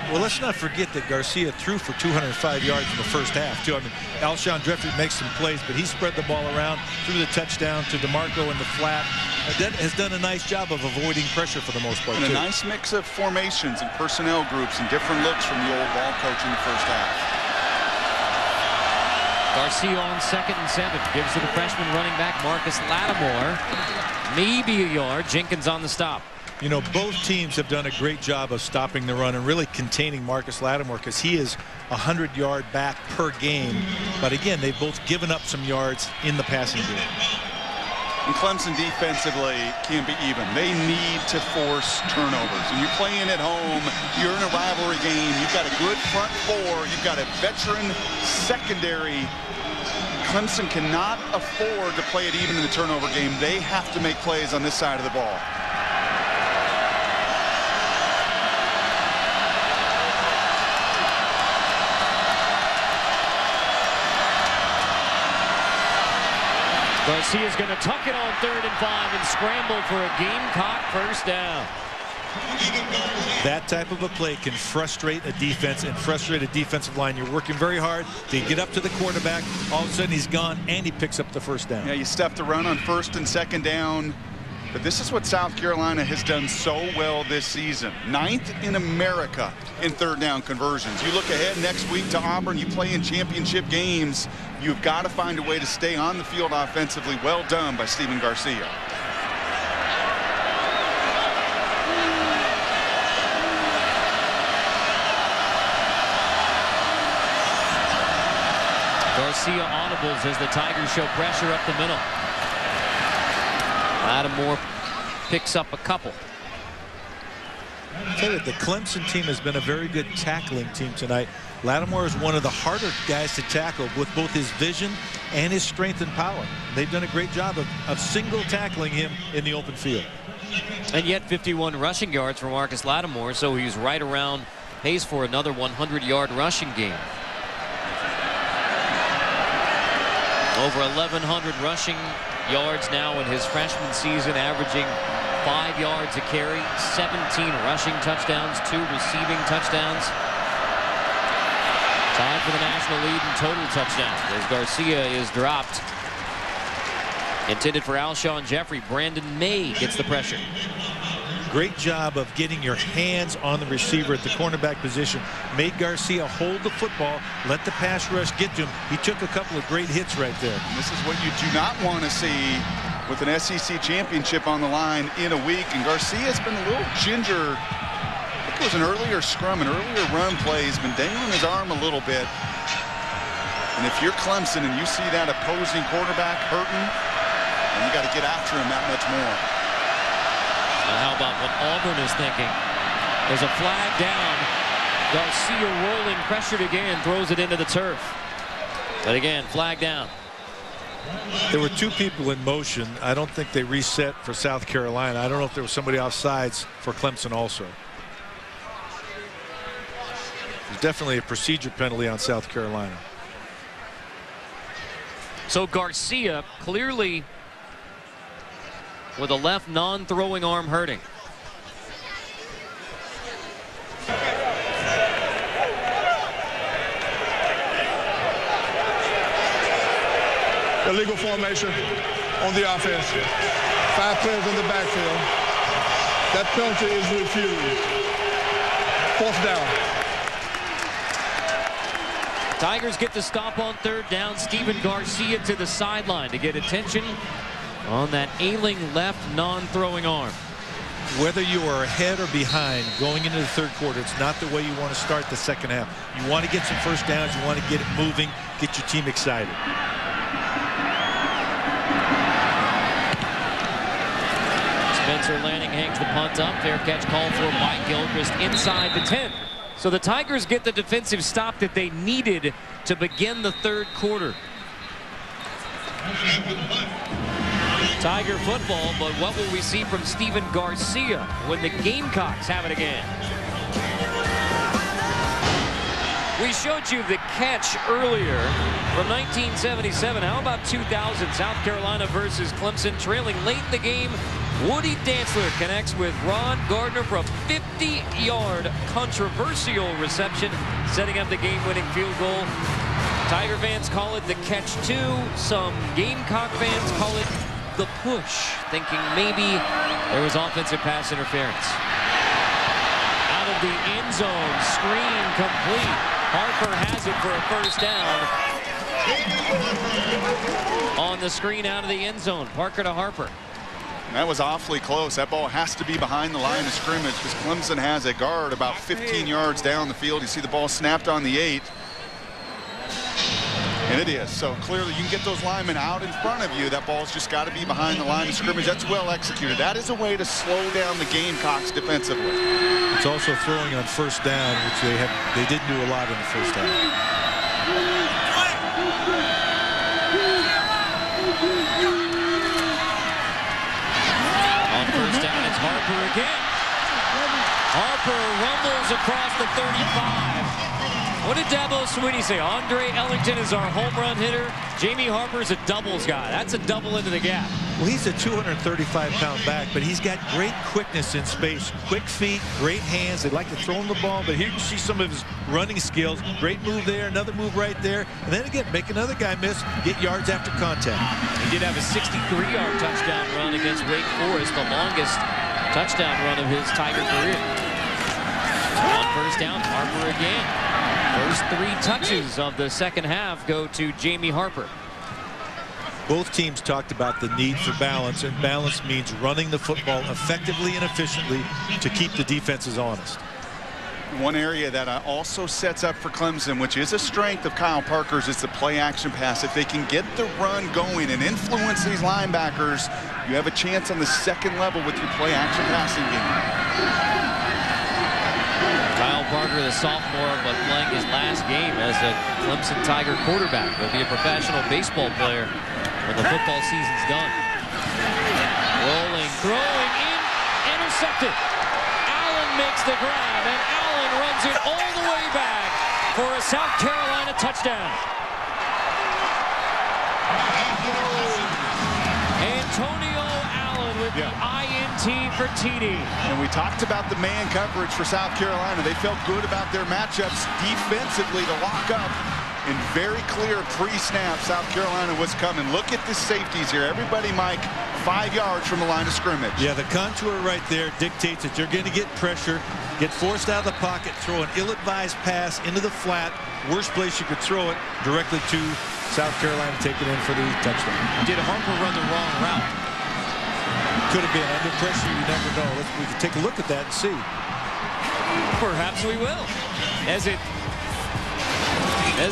Well, let's not forget that Garcia threw for 205 yards in the first half, too. I mean, Alshon Jeffrey makes some plays, but he spread the ball around, threw the touchdown to DeMarco in the flat. That has done a nice job of avoiding pressure for the most part, and too. a nice mix of formations and personnel groups and different looks from the old ball coach in the first half. Garcia on 2nd and 7. Gives to the freshman running back, Marcus Lattimore. Maybe a yard. Jenkins on the stop. You know, both teams have done a great job of stopping the run and really containing Marcus Lattimore, because he is 100-yard back per game. But again, they've both given up some yards in the passing game. And Clemson defensively can be even. They need to force turnovers. And you're playing at home. You're in a rivalry game. You've got a good front four. You've got a veteran secondary. Clemson cannot afford to play it even in the turnover game. They have to make plays on this side of the ball. Garcia's going to tuck it on 3rd and 5 and scramble for a Gamecock first down. That type of a play can frustrate a defense and frustrate a defensive line. You're working very hard to get up to the quarterback. All of a sudden he's gone and he picks up the first down. Yeah, you stuff the run on 1st and 2nd down. But this is what South Carolina has done so well this season. 9th in America in 3rd down conversions. You look ahead next week to Auburn. You play in championship games. You've got to find a way to stay on the field offensively. Well done by Stephen Garcia. Garcia audibles as the Tigers show pressure up the middle. Lattimore picks up a couple. I tell you, the Clemson team has been a very good tackling team tonight. Lattimore is one of the harder guys to tackle with both his vision and his strength and power. They've done a great job of single tackling him in the open field. And yet 51 rushing yards for Marcus Lattimore, so he's right around pace for another 100-yard rushing game. Over 1,100 rushing yards now in his freshman season, averaging 5 yards a carry, 17 rushing touchdowns, 2 receiving touchdowns. Tied for the national lead in total touchdowns as Garcia is dropped. Intended for Alshon Jeffrey. Brandon May gets the pressure. Great job of getting your hands on the receiver at the cornerback position. Made Garcia hold the football, let the pass rush get to him. He took a couple of great hits right there. And this is what you do not want to see with an SEC championship on the line in a week. And Garcia's been a little ginger. I think it was an earlier scrum, an earlier run play. He's been dangling his arm a little bit. And if you're Clemson and you see that opposing quarterback hurting, then you got to get after him that much more. How about what Auburn is thinking? There's a flag down. Garcia rolling, pressured again, throws it into the turf. But again, flag down. There were 2 people in motion. I don't think they reset for South Carolina. I don't know if there was somebody offsides for Clemson also. There's definitely a procedure penalty on South Carolina. So Garcia clearly with a left non-throwing arm hurting. Illegal formation on the offense. 5 players in the backfield. That penalty is refused. 4th down. Tigers get the stop on 3rd down. Stephen Garcia to the sideline to get attention on that ailing left non-throwing arm. Whether you are ahead or behind going into the 3rd quarter, it's not the way you want to start the 2nd half. You want to get some first downs. You want to get it moving, get your team excited. It's been Spencer Lanning hangs the punt up. Fair catch called for by Gilchrist inside the 10. So the Tigers get the defensive stop that they needed to begin the third quarter. Tiger football, but what will we see from Steven Garcia when the Gamecocks have it again? We showed you the catch earlier from 1977. How about 2000? South Carolina versus Clemson, trailing late in the game. Woody Dantzler connects with Ron Gardner for a 50-yard controversial reception, setting up the game-winning field goal. Tiger fans call it the catch two. Some Gamecock fans call it the push, thinking maybe there was offensive pass interference. Out of the end zone, screen complete. Harper has it for a first down. On the screen out of the end zone, Parker to Harper. That was awfully close. That ball has to be behind the line of scrimmage because Clemson has a guard about 15 yards down the field. You see the ball snapped on the 8. And it is. So clearly you can get those linemen out in front of you. That ball's just got to be behind the line of scrimmage. That's well executed. That is a way to slow down the Gamecocks defensively. It's also throwing on first down, which they didn't do a lot in the first half. On first down, it's Harper again. Harper rumbles across the 35. What did Dabo Swinney say? Andre Ellington is our home run hitter. Jamie Harper's a doubles guy. That's a double into the gap. Well, he's a 235-pound back, but he's got great quickness in space. Quick feet, great hands. They like to throw him the ball, but here you see some of his running skills. Great move there, another move right there. And then again, make another guy miss, get yards after contact. He did have a 63-yard touchdown run against Wake Forest, the longest touchdown run of his Tiger career. On first down, Harper again. First 3 touches of the second half go to Jamie Harper. Both teams talked about the need for balance, and balance means running the football effectively and efficiently to keep the defenses honest. One area that also sets up for Clemson, which is a strength of Kyle Parker's, is the play-action pass. If they can get the run going and influence these linebackers, you have a chance on the second level with your play-action passing game. Kyle Parker, the sophomore, but playing his last game as a Clemson Tiger quarterback. He'll be a professional baseball player when the football season's done. Rolling, throwing in, intercepted. Allen makes the grab, and Allen runs it all the way back for a South Carolina touchdown. Antonio Allen with the INT for TD. And we talked about the man coverage for South Carolina. They felt good about their matchups defensively to lock up. And very clear pre-snap, South Carolina was coming. Look at the safeties here. Everybody, Mike, 5 yards from the line of scrimmage. Yeah, the contour right there dictates that you're going to get pressure, get forced out of the pocket, throw an ill-advised pass into the flat. Worst place you could throw it, directly to South Carolina, taking in for the touchdown. Did Harper run the wrong route? Could have been under pressure. You never know. We can take a look at that and see. Perhaps we will. As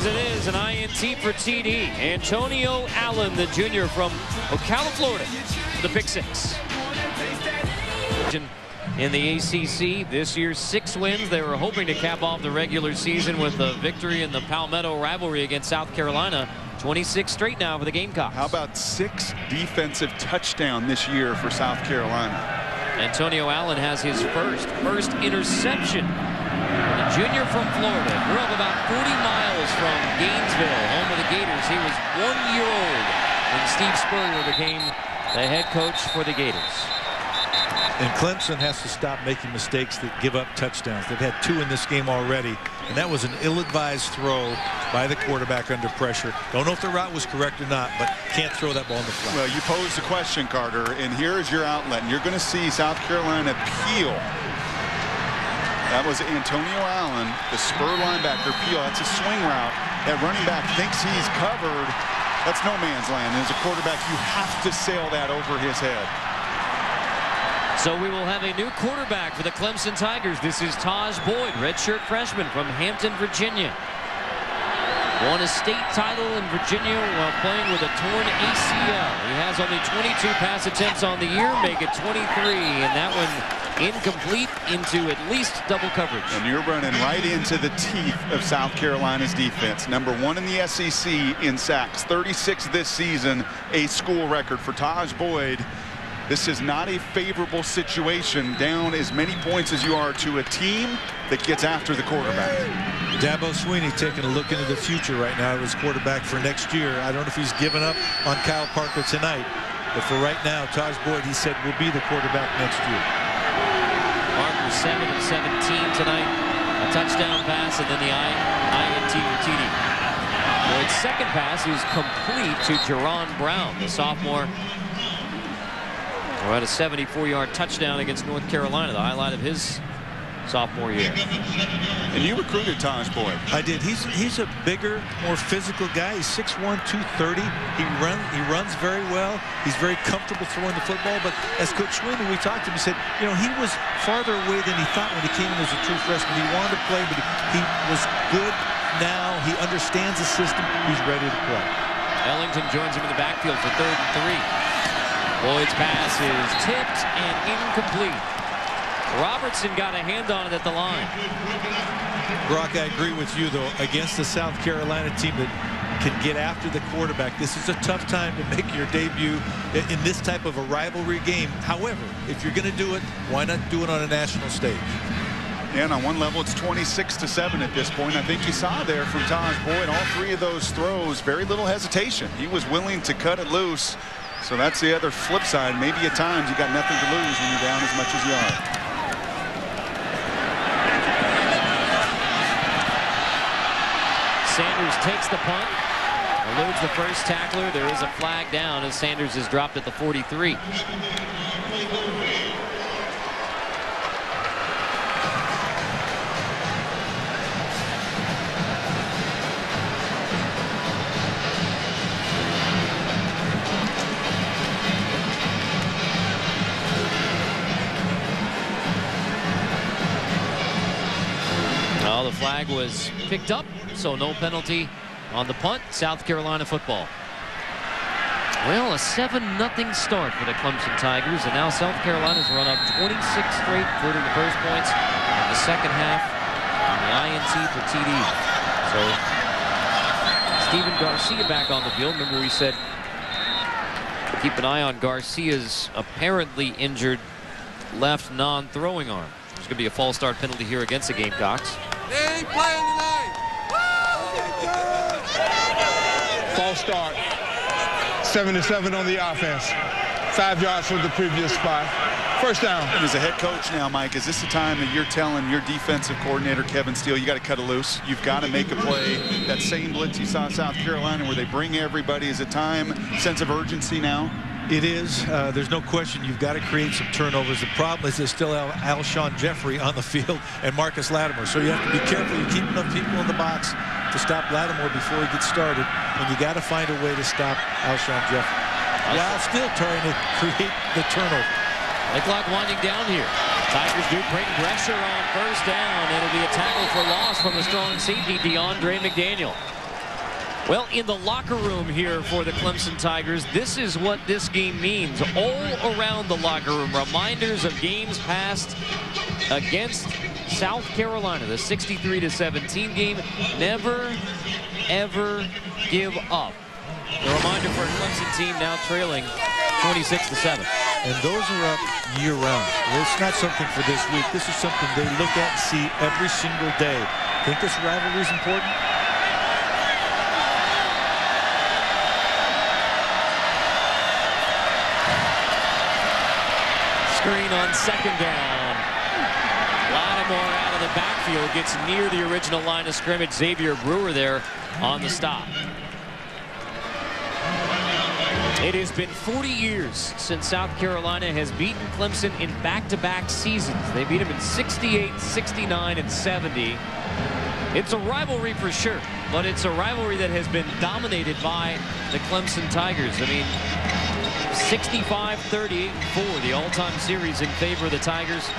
it is, an INT for TD. Antonio Allen, the junior from Ocala, Florida, the pick 6. In the ACC, this year's 6 wins. They were hoping to cap off the regular season with a victory in the Palmetto rivalry against South Carolina. 26 straight now for the Gamecocks. How about 6 defensive touchdowns this year for South Carolina? Antonio Allen has his first interception. The junior from Florida grew up about 40 miles from Gainesville, home of the Gators. He was 1 year old when Steve Spurrier became the head coach for the Gators. And Clemson has to stop making mistakes that give up touchdowns. They've had 2 in this game already, and that was an ill-advised throw by the quarterback under pressure. Don't know if the route was correct or not, but can't throw that ball in the flat. Well, you posed the question, Carter, and here is your outlet. And you're going to see South Carolina peel. That was Antonio Allen, the spur linebacker peel. That's a swing route. That running back thinks he's covered. That's no man's land. And as a quarterback, you have to sail that over his head. So we will have a new quarterback for the Clemson Tigers. This is Taj Boyd, redshirt freshman from Hampton, Virginia. Won a state title in Virginia while playing with a torn ACL. He has has only 22 pass attempts on the year, make it 23, and that one incomplete into at least double coverage. And you're running right into the teeth of South Carolina's defense. #1 in the SEC in sacks, 36 this season, a school record for Taj Boyd. This is not a favorable situation, down as many points as you are to a team that gets after the quarterback. Dabo Swinney taking a look into the future right now as quarterback for next year. I don't know if he's given up on Kyle Parker tonight, but for right now, Taj Boyd, he said, will be the quarterback next year. Parker 7 of 17 tonight. A touchdown pass and then the INT for TD. Boyd's second pass is complete to Jerron Brown, the sophomore, who had a 74-yard touchdown against North Carolina, the highlight of his sophomore year. And you recruited Taj Boyd. I did. He's a bigger, more physical guy. He's 6'1", 230. He runs very well. He's very comfortable throwing the football. But as Coach Swinney, we talked to him, he said, you know, he was farther away than he thought when he came in as a true freshman. He wanted to play, but he was good now. He understands the system. He's ready to play. Ellington joins him in the backfield for 3rd and 3. Boyd's pass is tipped and incomplete. Robertson got a hand on it at the line. Brock, I agree with you, though. Against the South Carolina team that can get after the quarterback, this is a tough time to make your debut in this type of a rivalry game. However, if you're going to do it, why not do it on a national stage? And on one level, it's 26-7 at this point. I think you saw there from Taj Boyd, all 3 of those throws, very little hesitation. He was willing to cut it loose. So that's the other flip side. Maybe at times you got nothing to lose when you're down as much as you are. Sanders takes the punt, eludes the first tackler. There is a flag down as Sanders is dropped at the 43. Well, the flag was picked up, so no penalty on the punt. South Carolina football. Well, a 7-0 start for the Clemson Tigers, and now South Carolina's run up 26 straight, including the first points in the second half on the INT for TD. So Stephen Garcia back on the field. Remember we said keep an eye on Garcia's apparently injured left non-throwing arm. There's going to be a false start penalty here against the Gamecocks. They ain't playing tonight. False start. 7-7 on the offense. 5 yards from the previous spot. First down. And as a head coach now, Mike, is this the time that you're telling your defensive coordinator, Kevin Steele, you got to cut it loose? You've got to make a play. That same blitz you saw in South Carolina where they bring everybody, is it time, sense of urgency now? It is. There's no question you've got to create some turnovers. The problem is there's still Alshon Jeffrey on the field and Marcus Lattimore. So you have to be careful. You keep enough people in the box to stop Lattimore before he gets started. And you got to find a way to stop Alshon Jeffrey while still trying to create the turnover. The clock winding down here. Tigers do bring pressure on first down. It'll be a tackle for loss from the strong safety, DeAndre McDaniel. Well, in the locker room here for the Clemson Tigers, this is what this game means. All around the locker room, reminders of games past against South Carolina. The 63-17 game. Never, ever give up. A reminder for a Clemson team now trailing 26-7. And those are up year-round. It's not something for this week. This is something they look at and see every single day. Think this rivalry is important? Screen on second down. Lattimore out of the backfield gets near the original line of scrimmage. Xavier Brewer there on the stop. It has been 40 years since South Carolina has beaten Clemson in back-to-back seasons. They beat them in 68, 69, and 70. It's a rivalry for sure, but it's a rivalry that has been dominated by the Clemson Tigers. I mean, 65-38-4, the all-time series in favor of the Tigers.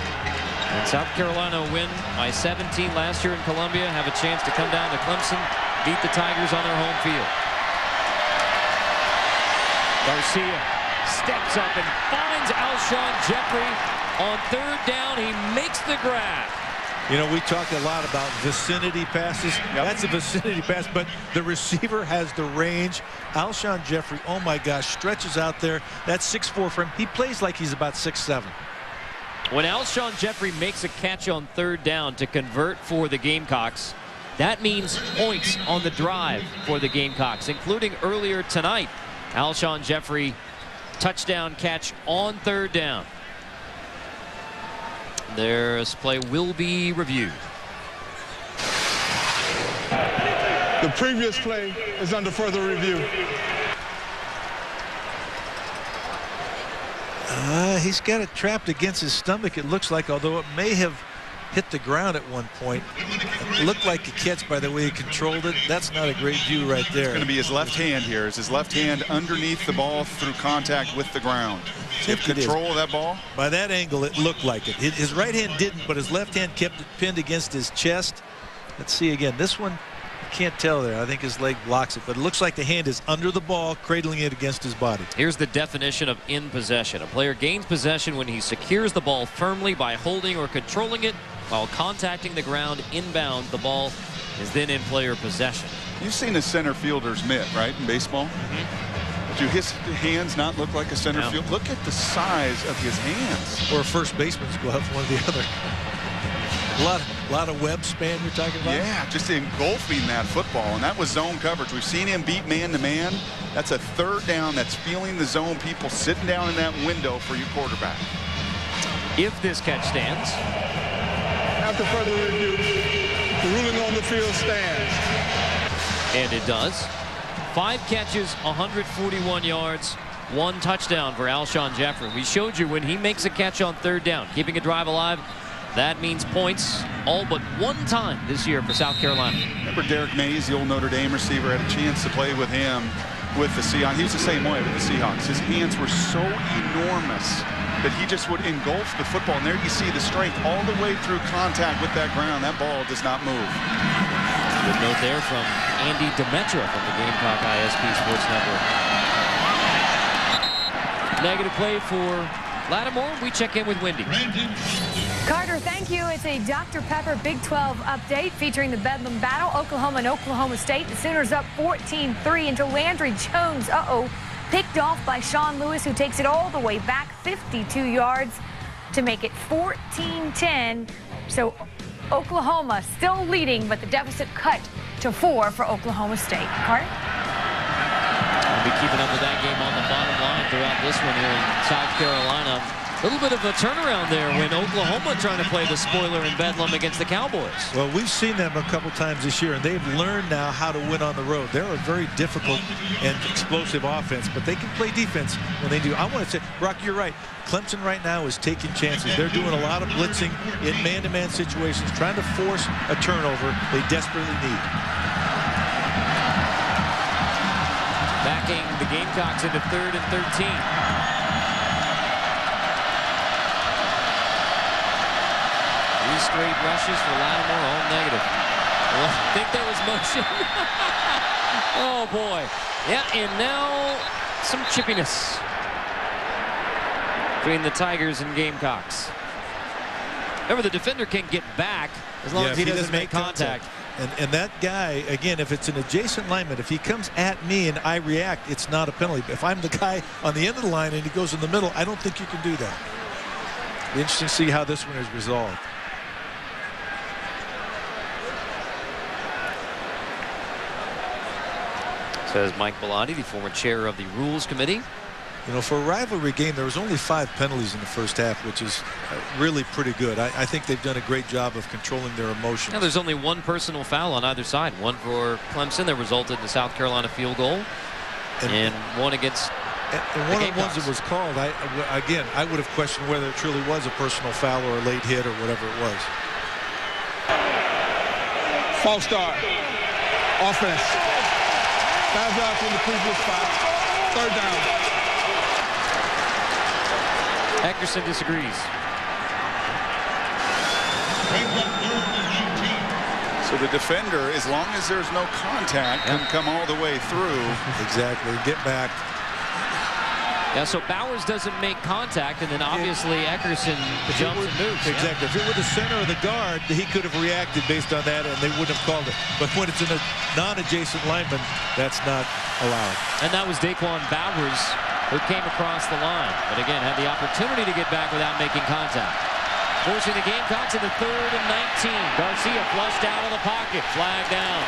And South Carolina win by 17 last year in Columbia, have a chance to come down to Clemson, beat the Tigers on their home field. Garcia steps up and finds Alshon Jeffrey on third down. He makes the grab. You know, we talk a lot about vicinity passes. Yep. That's a vicinity pass, but the receiver has the range. Alshon Jeffrey, oh my gosh, stretches out there. That's 6'4" for him. He plays like he's about 6'7". When Alshon Jeffrey makes a catch on third down to convert for the Gamecocks, that means points on the drive for the Gamecocks, including earlier tonight. Alshon Jeffrey, touchdown catch on third down. This play will be reviewed. The previous play is under further review. He's got it trapped against his stomach, it looks like, although it may have hit the ground at one point. It looked like a catch by the way he controlled it. That's not a great view right there. It's going to be his left hand here. Is his left hand underneath the ball through contact with the ground? Have control of that ball? By that angle, it looked like it. His right hand didn't, but his left hand kept it pinned against his chest. Let's see again. This one, you can't tell there. I think his leg blocks it, but it looks like the hand is under the ball, cradling it against his body. Here's the definition of in possession. A player gains possession when he secures the ball firmly by holding or controlling it while contacting the ground inbound. The ball is then in player possession. You've seen a center fielder's mitt, right, in baseball? Do his hands not look like a center field? Look at the size of his hands. Or a first baseman's glove, one or the other. A lot of web span you're talking about? Yeah, just engulfing that football, and that was zone coverage. We've seen him beat man-to-man. That's a third down. That's feeling the zone people sitting down in that window for your quarterback. If this catch stands. After further review, the ruling on the field stands. And it does. 5 catches, 141 yards, 1 touchdown for Alshon Jeffrey. We showed you when he makes a catch on third down, keeping a drive alive. That means points all but 1 time this year for South Carolina. Remember Derek Mays, the old Notre Dame receiver, had a chance to play with him with the Seahawks. He was the same way with the Seahawks. His hands were so enormous that he just would engulf the football. And there you see the strength all the way through contact with that ground. That ball does not move. Good note there from Andy Demetra from the Gamecock ISP Sports Network. Negative play for Lattimore. We check in with Wendy. Carter, thank you. It's a Dr. Pepper Big 12 update featuring the Bedlam battle, Oklahoma and Oklahoma State. The Sooners up 14-3 into Landry Jones. Picked off by Sean Lewis, who takes it all the way back 52 yards to make it 14-10. So Oklahoma still leading, but the deficit cut to 4 for Oklahoma State. Carter? We'll be keeping up with that game on the bottom line throughout this one here in South Carolina. A little bit of a turnaround there when Oklahoma trying to play the spoiler in Bedlam against the Cowboys. Well, we've seen them a couple times this year, and they've learned now how to win on the road. They're a very difficult and explosive offense, but they can play defense when they do. I want to say, Brock, you're right. Clemson right now is taking chances. They're doing a lot of blitzing in man-to-man situations, trying to force a turnover they desperately need. Backing the Gamecocks into 3rd and 13. Straight rushes for Lattimore, all negative. Well, I think there was motion. Oh, boy. Yeah, and now some chippiness between the Tigers and Gamecocks. Remember, the defender can get back as long as he doesn't make contact. And that guy, again, if it's an adjacent lineman, if he comes at me and I react, it's not a penalty. But if I'm the guy on the end of the line and he goes in the middle, I don't think you can do that. Be interesting to see how this one is resolved. Says Mike Bellotti, the former chair of the Rules Committee. You know, for a rivalry game, there was only 5 penalties in the first half, which is really pretty good. I think they've done a great job of controlling their emotions. Now, there's only 1 personal foul on either side. 1 for Clemson that resulted in the South Carolina field goal, and 1 against and one of the ones that was called, I would have questioned whether it truly was a personal foul or a late hit or whatever it was. False start. Offense. 5 yards from the previous 5. 3rd down. Eckerson disagrees. So the defender, as long as there's no contact, can come all the way through. Exactly. Get back. Yeah, so Bowers doesn't make contact, and then obviously Eckerson jumps and moves. Exactly. If it were the center or the guard, he could have reacted based on that, and they wouldn't have called it. But when it's in a non-adjacent lineman, that's not allowed. And that was Daquan Bowers who came across the line, but again had the opportunity to get back without making contact. Forcing the Gamecocks into 3rd and 19. Garcia flushed out of the pocket, flag down.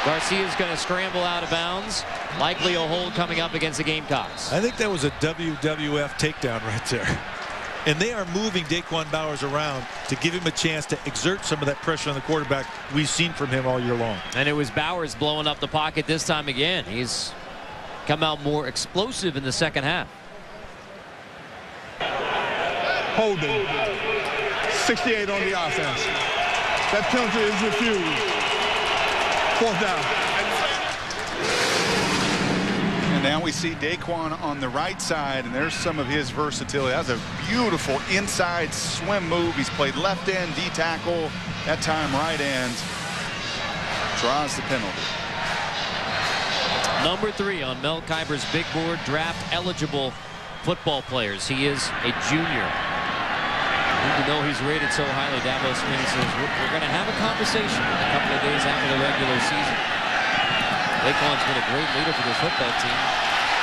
Garcia's going to scramble out of bounds. Likely a hold coming up against the Gamecocks. I think that was a WWF takedown right there. And they are moving Daquan Bowers around to give him a chance to exert some of that pressure on the quarterback we've seen from him all year long. And it was Bowers blowing up the pocket this time again. He's come out more explosive in the second half. Holding. 68 on the offense. That penalty is refused. 4th down. And now we see Daquan on the right side, and there's some of his versatility. That was a beautiful inside swim move. He's played left end, D tackle, that time right end. Draws the penalty. Number 3 on Mel Kiper's big board, draft eligible football players. He is a junior. Even though he's rated so highly, Dabo Swinney says we're going to have a conversation a couple of days after the regular season. Daquan's been a great leader for this football team.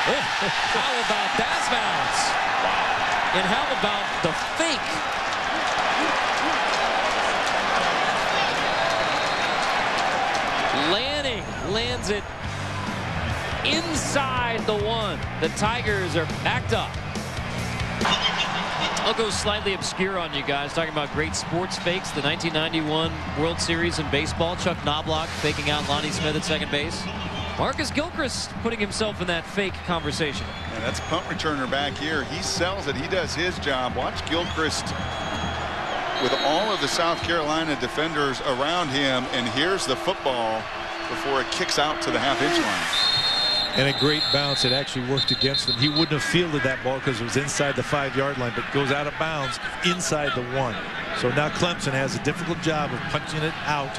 Oh, how about that bounce? And how about the fake? Lanning lands it inside the 1. The Tigers are backed up. I'll go slightly obscure on you guys, talking about great sports fakes. The 1991 World Series in baseball, Chuck Knobloch faking out Lonnie Smith at second base. Marcus Gilchrist putting himself in that fake conversation. And that's a punt returner back here. He sells it. He does his job. Watch Gilchrist with all of the South Carolina defenders around him, and here's the football before it kicks out to the half-inch line. And a great bounce. It actually worked against him. He wouldn't have fielded that ball because it was inside the 5-yard line, but goes out of bounds inside the 1. So now Clemson has a difficult job of punching it out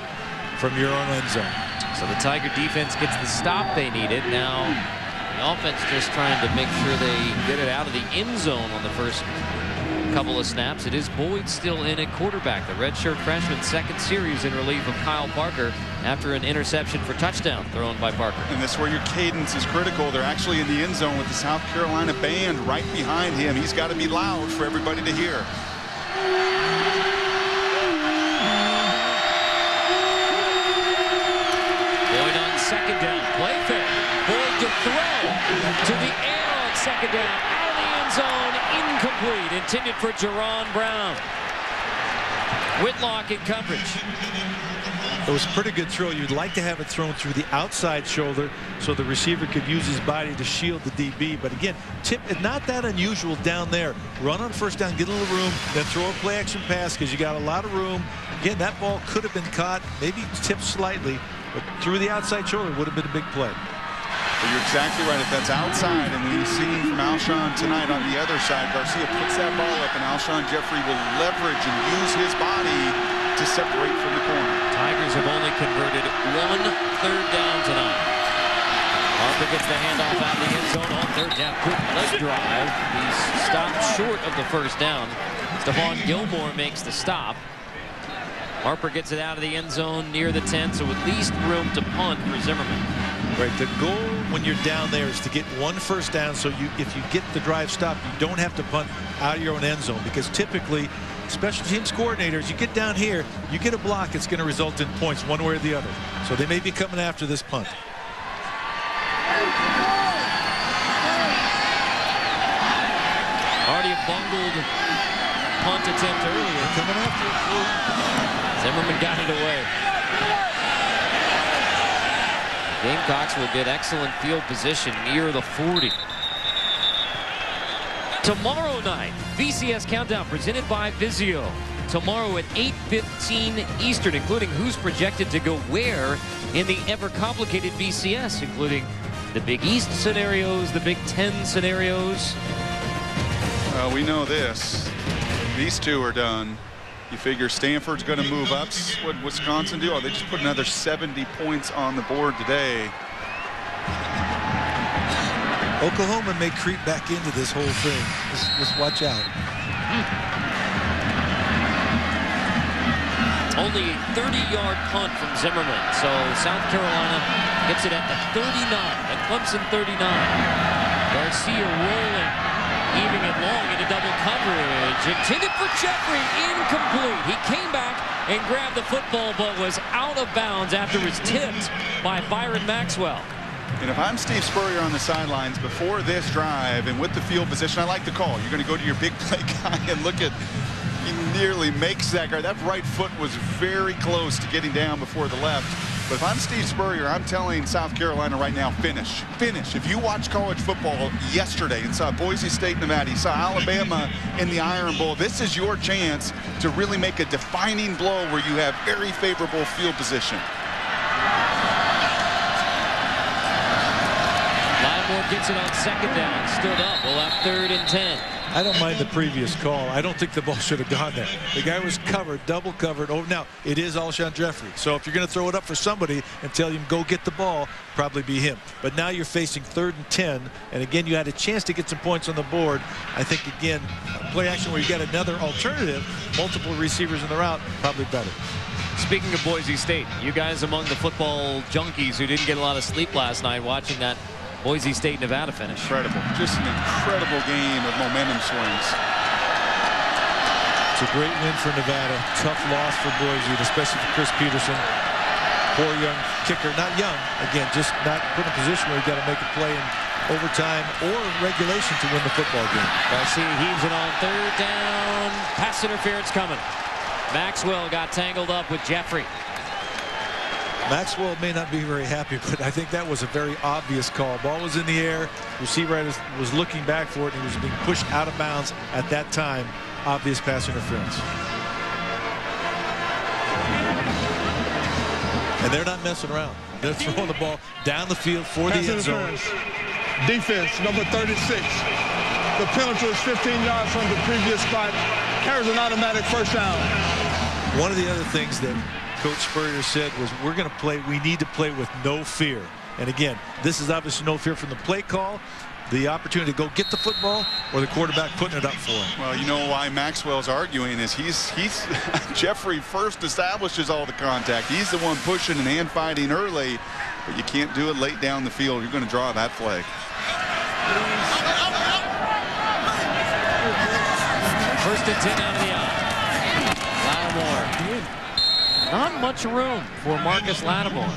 from your own end zone. So the Tiger defense gets the stop they needed. Now the offense just trying to make sure they get it out of the end zone on the first couple of snaps. It is Boyd still in at quarterback. The redshirt freshman, second series in relief of Kyle Parker after an interception for touchdown thrown by Parker. And this is where your cadence is critical. They're actually in the end zone with the South Carolina band right behind him. He's got to be loud for everybody to hear. Boyd on second down. Play fake. Boyd to throw to the air on second down. Out of the end zone. Incomplete. Intended for Jerron Brown. Whitlock in coverage. It was a pretty good throw. You'd like to have it thrown through the outside shoulder so the receiver could use his body to shield the DB. But again, tip not that unusual down there. Run on first down, get a little room, then throw a play action pass because you got a lot of room. Again, that ball could have been caught, maybe tipped slightly, but through the outside shoulder would have been a big play. Well, you're exactly right. If that's outside, and we've seen from Alshon tonight on the other side, Garcia puts that ball up, and Alshon Jeffrey will leverage and use his body to separate from the corner. Tigers have only converted 1 third down tonight. Harper gets the handoff out of the end zone on third down. Good leg drive. He's stopped short of the first down. Stephon Gilmore makes the stop. Harper gets it out of the end zone near the 10, so at least room to punt for Zimmerman. Right, the goal when you're down there is to get 1 first down, so if you get the drive stopped, you don't have to punt out of your own end zone, because typically special teams coordinators, you get down here, you get a block, it's going to result in points one way or the other. So they may be coming after this punt. Already a bungled punt attempt earlier. Coming after it. Zimmerman got it away. Gamecocks will get excellent field position near the 40. Tomorrow night, VCS Countdown presented by Vizio. Tomorrow at 8:15 Eastern, including who's projected to go where in the ever-complicated VCS, including the Big East scenarios, the Big Ten scenarios. We know this. These two are done. You figure Stanford's going to move up. What did Wisconsin do? Oh, they just put another 70 points on the board today. Oklahoma may creep back into this whole thing. Just watch out. Only a 30-yard punt from Zimmerman. So South Carolina gets it at the 39, the Clemson 39. Garcia rolling, heaving it long into double coverage. Intended for Jeffrey, incomplete. He came back and grabbed the football, but was out of bounds after it was tipped by Byron Maxwell. And if I'm Steve Spurrier on the sidelines before this drive and with the field position, I like the call. You're going to go to your big play guy and look at, he nearly makes that guy. That right foot was very close to getting down before the left. But if I'm Steve Spurrier, I'm telling South Carolina right now, finish. Finish. If you watched college football yesterday and saw Boise State, Nevada, you saw Alabama in the Iron Bowl, this is your chance to really make a defining blow where you have very favorable field position. Lattimore gets it on second down, stood up. We'll have 3rd and 10. I don't mind the previous call. I don't think the ball should have gone there. The guy was covered, double covered. Oh, now it is Alshon Jeffrey. So if you're going to throw it up for somebody and tell him go get the ball, probably be him. But now you're facing 3rd and 10, and again you had a chance to get some points on the board. I think again, play action where you got another alternative, multiple receivers in the route, probably better. Speaking of Boise State, you guys among the football junkies who didn't get a lot of sleep last night watching that Boise State Nevada finish. Incredible. Just an incredible game of momentum swings. It's a great win for Nevada. Tough loss for Boise, especially for Chris Peterson. Poor young kicker. Not young. Again, just not put in a position where you got to make a play in overtime or regulation to win the football game. Garcia heaves it on 3rd down. Pass interference coming. Maxwell got tangled up with Jeffrey. Maxwell may not be very happy, but I think that was a very obvious call. Ball was in the air. Receiver was looking back for it, and he was being pushed out of bounds at that time. Obvious pass interference. And they're not messing around. They're throwing the ball down the field for the end zone. Defense, number 36. The penalty is 15 yards from the previous spot. Carries an automatic first down. One of the other things that Coach Spurrier said was we need to play with no fear. And again, this is obviously no fear from the play call, the opportunity to go get the football, or the quarterback putting it up for him. Well, you know why Maxwell's arguing is he's Jeffrey first establishes all the contact. He's the one pushing and hand fighting early, but you can't do it late down the field. You're going to draw that flag. First and 10 out of the eye. Lattimore. Not much room for Marcus Lattimore.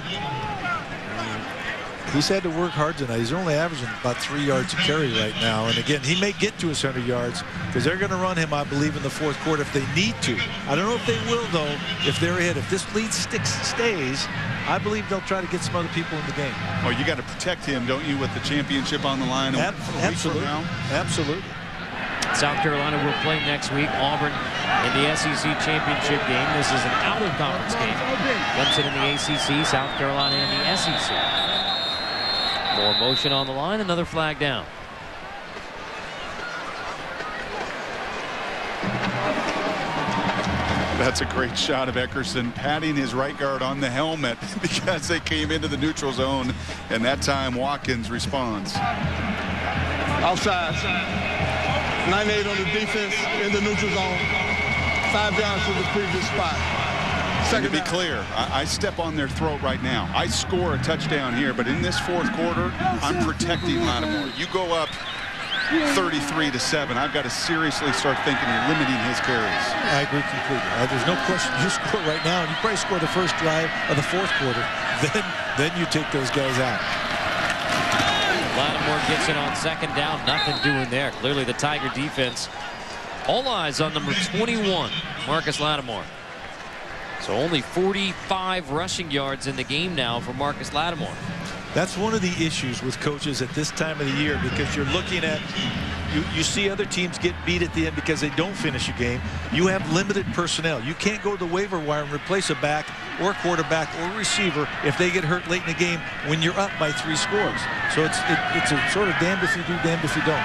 He's had to work hard tonight. He's only averaging about 3 yards a carry right now. And again, he may get to his 100 yards because they're going to run him, I believe, in the 4th quarter if they need to. I don't know if they will, though, if they're ahead. If this lead stays, I believe they'll try to get some other people in the game. Well, you got to protect him, don't you, with the championship on the line? Absolutely. Absolutely. South Carolina will play next week. Auburn in the SEC championship game. This is an out-of-conference game. Clemson in the ACC, South Carolina in the SEC. More motion on the line, another flag down. That's a great shot of Eckerson patting his right guard on the helmet because they came into the neutral zone, and that time Watkins responds. Outside. 98 on the defense in the neutral zone. 5 yards to the previous spot. And to be clear, I step on their throat right now. I score a touchdown here, but in this 4th quarter, I'm protecting Lattimore. You go up 33-7. I've got to seriously start thinking of limiting his carries. I agree completely. There's no question. You score right now, and you probably score the first drive of the 4th quarter. Then you take those guys out. Lattimore gets it on 2nd down. Nothing doing there. Clearly the Tiger defense. All eyes on number 21, Marcus Lattimore. So only 45 rushing yards in the game now for Marcus Lattimore. That's one of the issues with coaches at this time of the year, because you're looking at, you see other teams get beat at the end because they don't finish a game. You have limited personnel. You can't go to the waiver wire and replace a back or a quarterback or a receiver if they get hurt late in the game when you're up by 3 scores. So it's a sort of damned if you do, damned if you don't.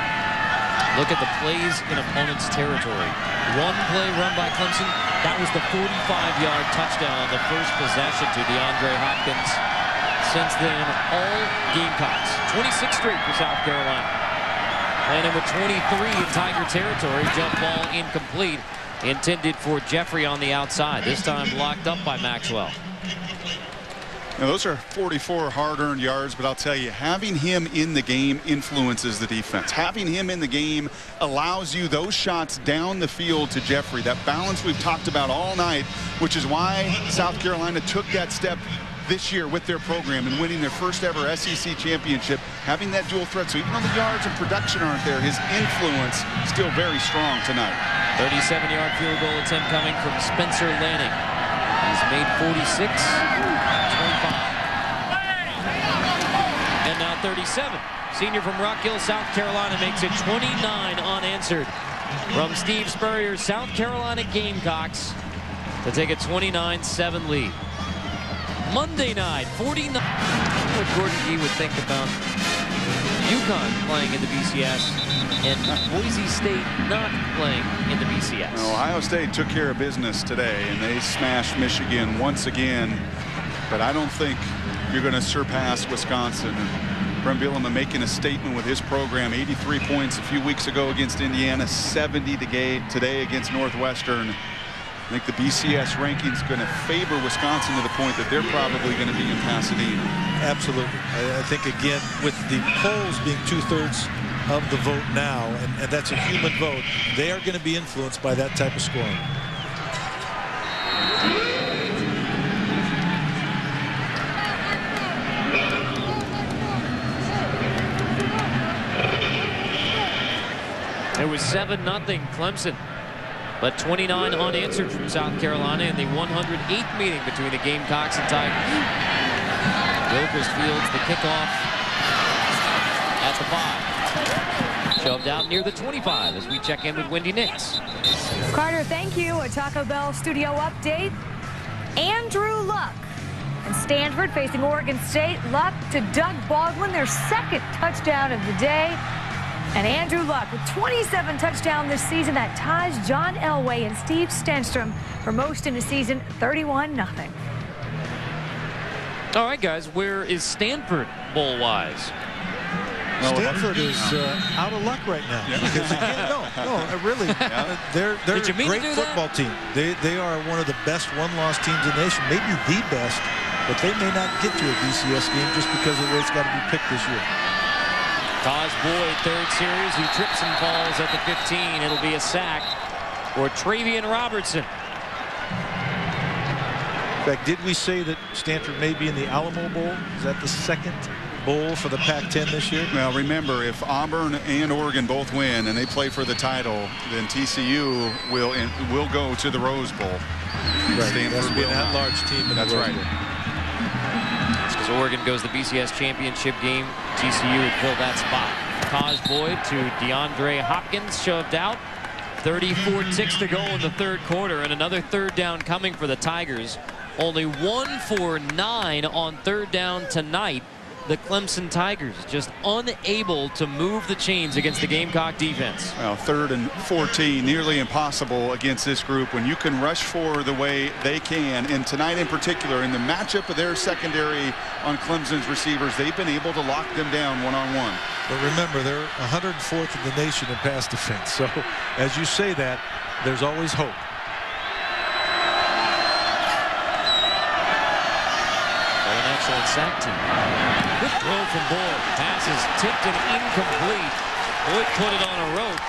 Look at the plays in opponent's territory. One play run by Clemson. That was the 45-yard touchdown on the first possession to DeAndre Hopkins. since then, all Gamecocks. 26 straight for South Carolina. Landing with 23 in Tiger territory. Jump ball incomplete. Intended for Jeffrey on the outside. This time blocked up by Maxwell. Now, those are 44 hard-earned yards, but I'll tell you, having him in the game influences the defense. Having him in the game allows you those shots down the field to Jeffrey. That balance we've talked about all night, which is why South Carolina took that step this year with their program and winning their first ever SEC championship, having that dual threat. So even though the yards and production aren't there, his influence still very strong tonight. 37-yard field goal attempt coming from Spencer Lanning. He's made 46, 25. And now 37. Senior from Rock Hill, South Carolina makes it 29 unanswered. From Steve Spurrier's South Carolina Gamecocks to take a 29-7 lead. Monday night, 49. What Gordon Gee would think about UConn playing in the BCS and Boise State not playing in the BCS. Well, Ohio State took care of business today, and they smashed Michigan once again. But I don't think you're going to surpass Wisconsin. Brent Bielema making a statement with his program. 83 points a few weeks ago against Indiana, 70 today against Northwestern. I think the BCS ranking's going to favor Wisconsin to the point that they're probably going to be in Pasadena. Absolutely. I think, again, with the polls being 2/3 of the vote now, and that's a human vote, they are going to be influenced by that type of scoring. It was 7-0 Clemson. But 29 unanswered from South Carolina in the 108th meeting between the Gamecocks and Tigers. Gilchrist fields the kickoff at the 5. Shoved out near the 25 as we check in with Wendy Nix. Carter, thank you. A Taco Bell studio update. Andrew Luck and Stanford facing Oregon State. Luck to Doug Baldwin, their second touchdown of the day. And Andrew Luck with 27 touchdowns this season. That ties John Elway and Steve Stenstrom for most in the season, 31-0. All right, guys, where is Stanford bowl-wise? Stanford is out of luck right now. Yeah. Because really, they're a great football team. They are one of the best one-loss teams in the nation, maybe the best, but they may not get to a BCS game just because of the way it's got to be picked this year. Cos Boyd, third series. He trips and falls at the 15. It'll be a sack for Travian Robertson. In fact, did we say that Stanford may be in the Alamo Bowl? Is that the second bowl for the Pac-10 this year? Well, remember, if Auburn and Oregon both win and they play for the title, then TCU will go to the Rose Bowl. Right. Stanford will be an at-large team in the Rose Bowl. As Oregon goes the BCS championship game, TCU would fill that spot. Cos Boyd to DeAndre Hopkins, shoved out. 34 ticks to go in the third quarter, and another third down coming for the Tigers. Only 1 for 9 on third down tonight. The Clemson Tigers just unable to move the chains against the Gamecock defense. Well, 3rd and 14, nearly impossible against this group when you can rush for the way they can. And tonight in particular, in the matchup of their secondary on Clemson's receivers, they've been able to lock them down one-on-one. But remember, they're 104th in the nation in pass defense. So as you say that, there's always hope. Excellent sack team. Good throw from Boyd. Pass is tipped and incomplete. Boyd put it on a rope.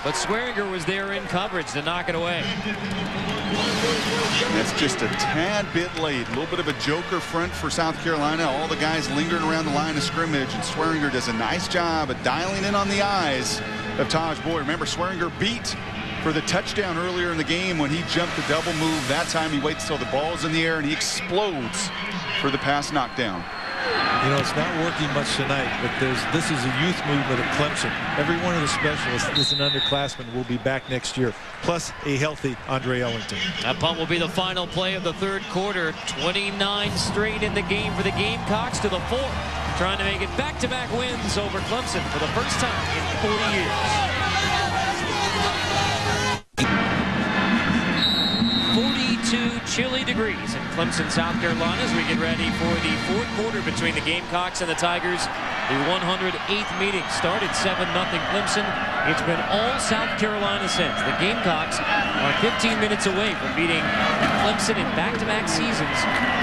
But Swearinger was there in coverage to knock it away. That's just a tad bit late. A little bit of a joker front for South Carolina. All the guys lingering around the line of scrimmage, and Swearinger does a nice job of dialing in on the eyes of Taj Boyd. Remember, Swearinger beat for the touchdown earlier in the game when he jumped the double move. That time he waits till the ball's in the air and he explodes for the pass knockdown. You know, it's not working much tonight, but this is a youth movement at Clemson. Every one of the specialists is an underclassman, will be back next year, plus a healthy Andre Ellington. That punt will be the final play of the third quarter. 29 straight in the game for the Gamecocks to the 4th. Trying to make it back-to-back wins over Clemson for the first time in 40 years. 42 chilly degrees in Clemson, South Carolina, as we get ready for the fourth quarter between the Gamecocks and the Tigers. The 108th meeting started 7-0 Clemson. It's been all South Carolina since. The Gamecocks are 15 minutes away from beating Clemson in back-to-back seasons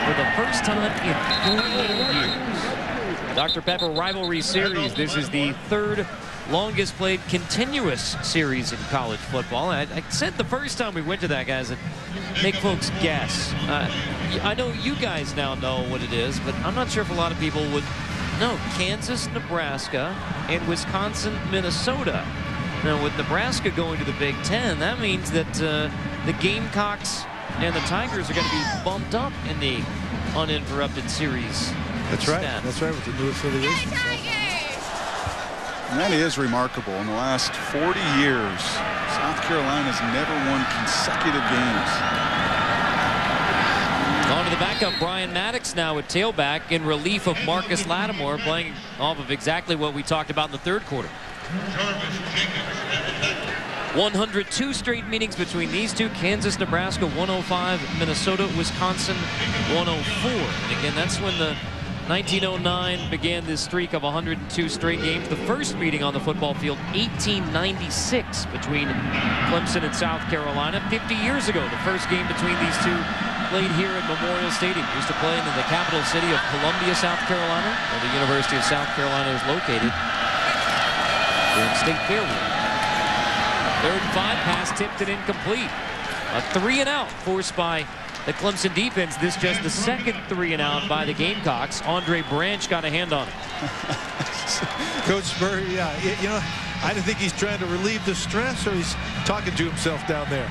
for the first time in 4 years. Dr. Pepper Rivalry Series. This is the third longest played continuous series in college football. I said the first time we went to that, guys, that make folks guess. I know you guys now know what it is, but I'm not sure if a lot of people would know. Kansas, Nebraska, and Wisconsin, Minnesota. Now, with Nebraska going to the Big Ten, that means that the Gamecocks and the Tigers are going to be bumped up in the uninterrupted series. That's right. That's right, with the new affiliation. And that is remarkable. In the last 40 years, South Carolina's never won consecutive games. On to the backup, Brian Maddox now at tailback in relief of Marcus Lattimore, playing off of exactly what we talked about in the third quarter. 102 straight meetings between these two. Kansas, Nebraska 105, Minnesota, Wisconsin 104. And again, that's when the 1909 began this streak of 102 straight games. The first meeting on the football field, 1896, between Clemson and South Carolina. 50 years ago, the first game between these two played here at Memorial Stadium. Used to play in the capital city of Columbia, South Carolina, where the University of South Carolina is located. Here in State Fairview. Third and 5, pass tipped and incomplete. A 3-and-out forced by the Clemson defense. This just the second 3-and-out by the Gamecocks. Andre Branch got a hand on it. Coach Spurrier, yeah, you know, I don't think he's trying to relieve the stress, or he's talking to himself down there.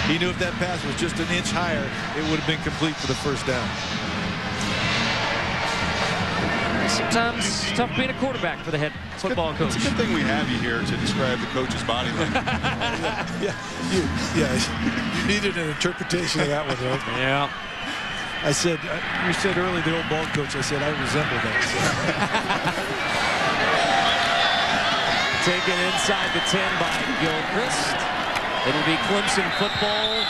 He knew if that pass was just an inch higher, it would have been complete for the first down. Sometimes it's tough being a quarterback for the head football coach. It's a good thing we have you here to describe the coach's body language. You needed an interpretation of that one, right? Yeah. I said, you said earlier, the old ball coach, I said, I resemble that. So. Taken inside the 10 by Gilchrist. It'll be Clemson football.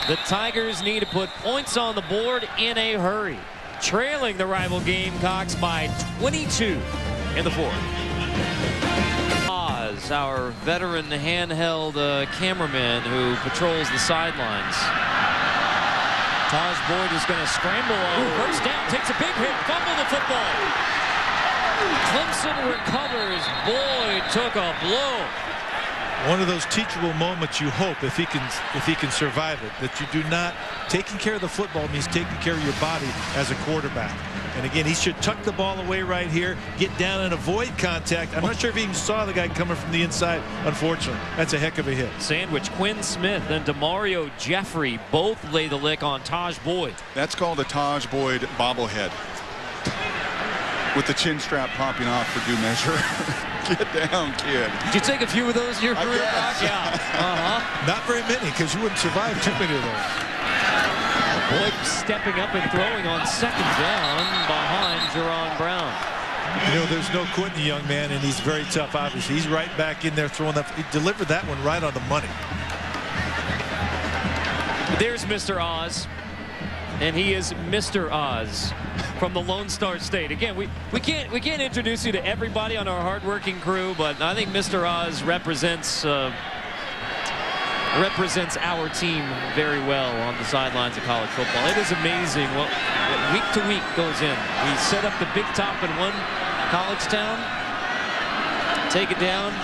The Tigers need to put points on the board in a hurry, trailing the rival Gamecocks by 22 in the fourth. Oz, our veteran handheld cameraman who patrols the sidelines. Taj Boyd is going to scramble on first down, takes a big hit, fumble the football. Clemson recovers. Boyd took a blow. One of those teachable moments you hope, if he can survive it, that you do not, taking care of the football means taking care of your body as a quarterback. And again, he should tuck the ball away right here, get down and avoid contact. I'm not sure if he even saw the guy coming from the inside, unfortunately. That's a heck of a hit. Sandwich, Quinn Smith and DeMario Jeffrey both lay the lick on Taj Boyd. That's called a Taj Boyd bobblehead, with the chin strap popping off for due measure. Get down, kid. Did you take a few of those in your career? Yeah. Not very many, because you wouldn't survive too many of those. Boyd stepping up and throwing on second down behind Jerron Brown. You know, there's no quitting the young man, and he's very tough, obviously. He's right back in there throwing that. He delivered that one right on the money. There's Mr. Oz, and he is Mr. Oz from the Lone Star State. Again, we can't introduce you to everybody on our hardworking crew, but I think Mr. Oz represents our team very well on the sidelines of college football. It is amazing what week to week goes in. We set up the big top in one college town, take it down,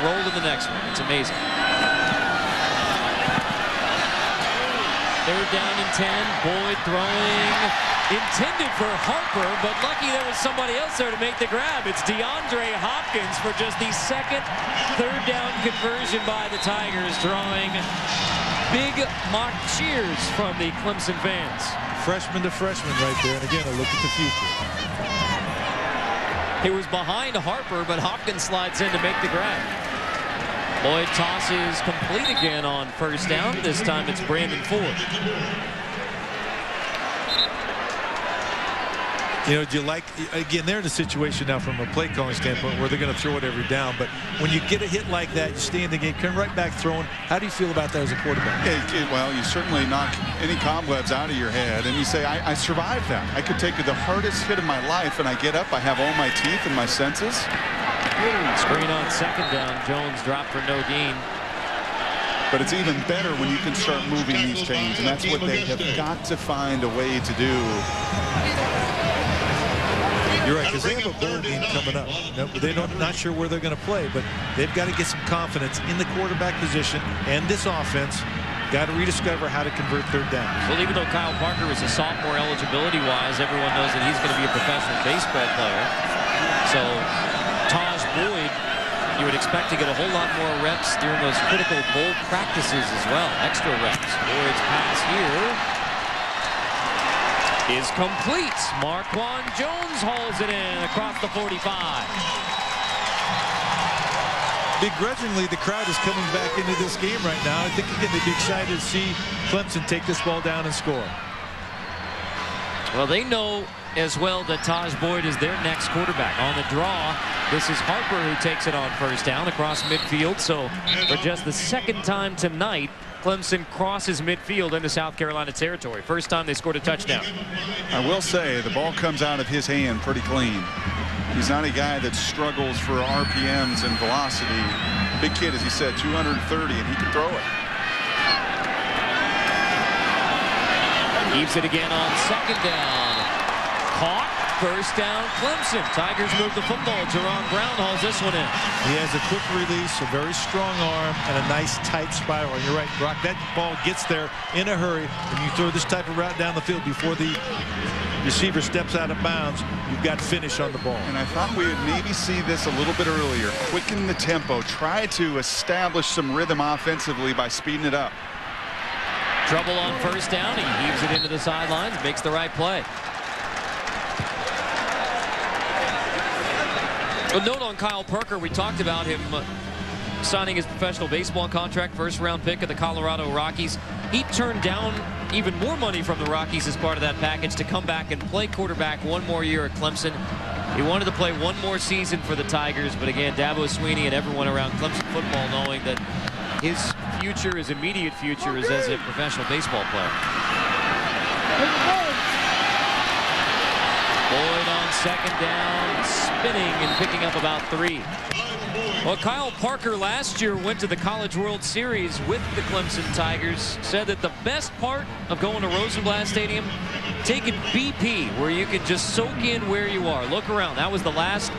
roll to the next one. It's amazing. Third down and 10. Boyd throwing, intended for Harper, but lucky there was somebody else there to make the grab. It's DeAndre Hopkins for just the second third down conversion by the Tigers, drawing big mock cheers from the Clemson fans. Freshman to freshman right there, and again, a look at the future. He was behind Harper, but Hopkins slides in to make the grab. Boyd tosses complete again on first down. This time it's Brandon Ford. You know, do you like, again, they're in a situation now from a play calling standpoint where they're going to throw it every down. But when you get a hit like that, you stay in the game, come right back throwing. How do you feel about that as a quarterback? Well, you certainly knock any cobwebs out of your head, and you say, I survived that. I could take the hardest hit of my life, and I get up, I have all my teeth and my senses. Screen on second down. Jones dropped for no gain. But it's even better when you can start moving these chains, and that's what they have got to find a way to do. You're right, because they have a bowl game coming up. They're not sure where they're going to play, but they've got to get some confidence in the quarterback position and this offense. Got to rediscover how to convert third downs. Well, even though Kyle Parker is a sophomore eligibility-wise, everyone knows that he's going to be a professional baseball player. So Taj Boyd, you would expect to get a whole lot more reps during those critical bowl practices as well. Extra reps. Boyd's pass here is complete. Marquand Jones hauls it in across the 45. Begrudgingly, the crowd is coming back into this game right now. I think, again, they'd be excited to see Clemson take this ball down and score. Well, they know as well that Taj Boyd is their next quarterback. On the draw, this is Harper who takes it on first down across midfield. So for just the second time tonight, Clemson crosses midfield into South Carolina territory. First time they scored a touchdown. I will say the ball comes out of his hand pretty clean. He's not a guy that struggles for RPMs and velocity. Big kid, as he said, 230, and he can throw it. Keeps it again on second down. Caught. First down, Clemson. Tigers move the football. Jerron Brown hauls this one in. He has a quick release, a very strong arm, and a nice tight spiral. And you're right, Brock, that ball gets there in a hurry. When you throw this type of route down the field before the receiver steps out of bounds, you've got finish on the ball. And I thought we would maybe see this a little bit earlier. Quicken the tempo. Try to establish some rhythm offensively by speeding it up. Trouble on first down. He heaves it into the sidelines, makes the right play. A note on Kyle Parker, we talked about him signing his professional baseball contract, first-round pick of the Colorado Rockies. He turned down even more money from the Rockies as part of that package to come back and play quarterback one more year at Clemson. He wanted to play one more season for the Tigers, but again, Dabo Swinney and everyone around Clemson football knowing that his future, his immediate future, is as a professional baseball player. Boyd on second down, spinning and picking up about 3. Well, Kyle Parker last year went to the College World Series with the Clemson Tigers. Said that the best part of going to Rosenblatt Stadium, taking BP, where you can just soak in where you are. Look around. That was the last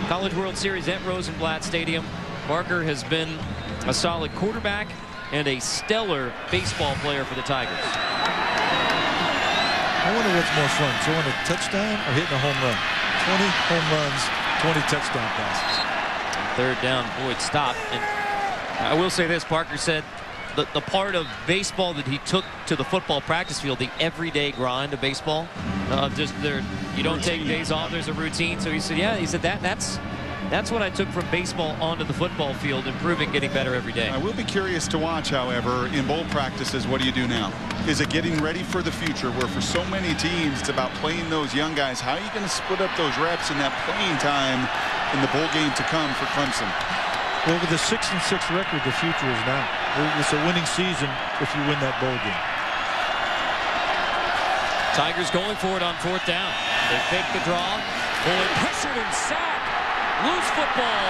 College World Series at Rosenblatt Stadium. Parker has been a solid quarterback and a stellar baseball player for the Tigers. I wonder what's more fun, throwing a touchdown or hitting a home run. 20 home runs, 20 touchdown passes. And third down, Boyd stopped. And I will say this, Parker said the part of baseball that he took to the football practice field, the everyday grind of baseball, you don't take days off, there's a routine. So he said, yeah, he said that's what I took from baseball onto the football field, improving, getting better every day. I will be curious to watch, however, in bowl practices, what do you do now? Is it getting ready for the future, where for so many teams it's about playing those young guys? How are you going to split up those reps and that playing time in the bowl game to come for Clemson? Well, with a 6-6 record, the future is now. It's a winning season if you win that bowl game. Tigers going for it on fourth down. They fake the draw. Boyd pressured and sacked. Loose football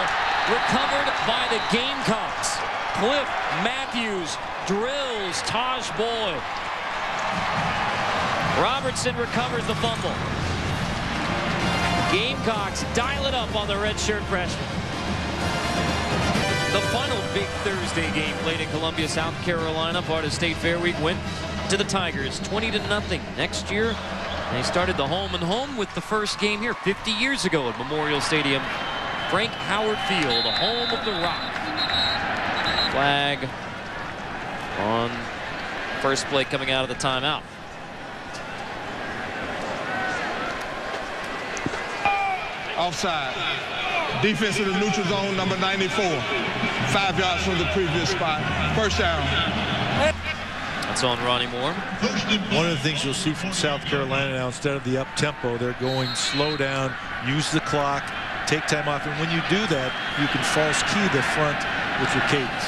recovered by the Gamecocks. Cliff Matthews drills Taj Boyd. Robertson recovers the fumble. Gamecocks dial it up on the redshirt freshman. The final big Thursday game played in Columbia, South Carolina, part of State Fair Week, went to the Tigers 20-0. Next year, they started the home and home with the first game here 50 years ago at Memorial Stadium. Frank Howard Field, the home of the Rock. Flag on first play coming out of the timeout. Offside. Defense in the neutral zone, number 94. 5 yards from the previous spot. First down. A It's on Ronnie Moore. One of the things you'll see from South Carolina now, instead of the up-tempo, they're going slow down, use the clock, take time off. And when you do that, you can false key the front with your cadence.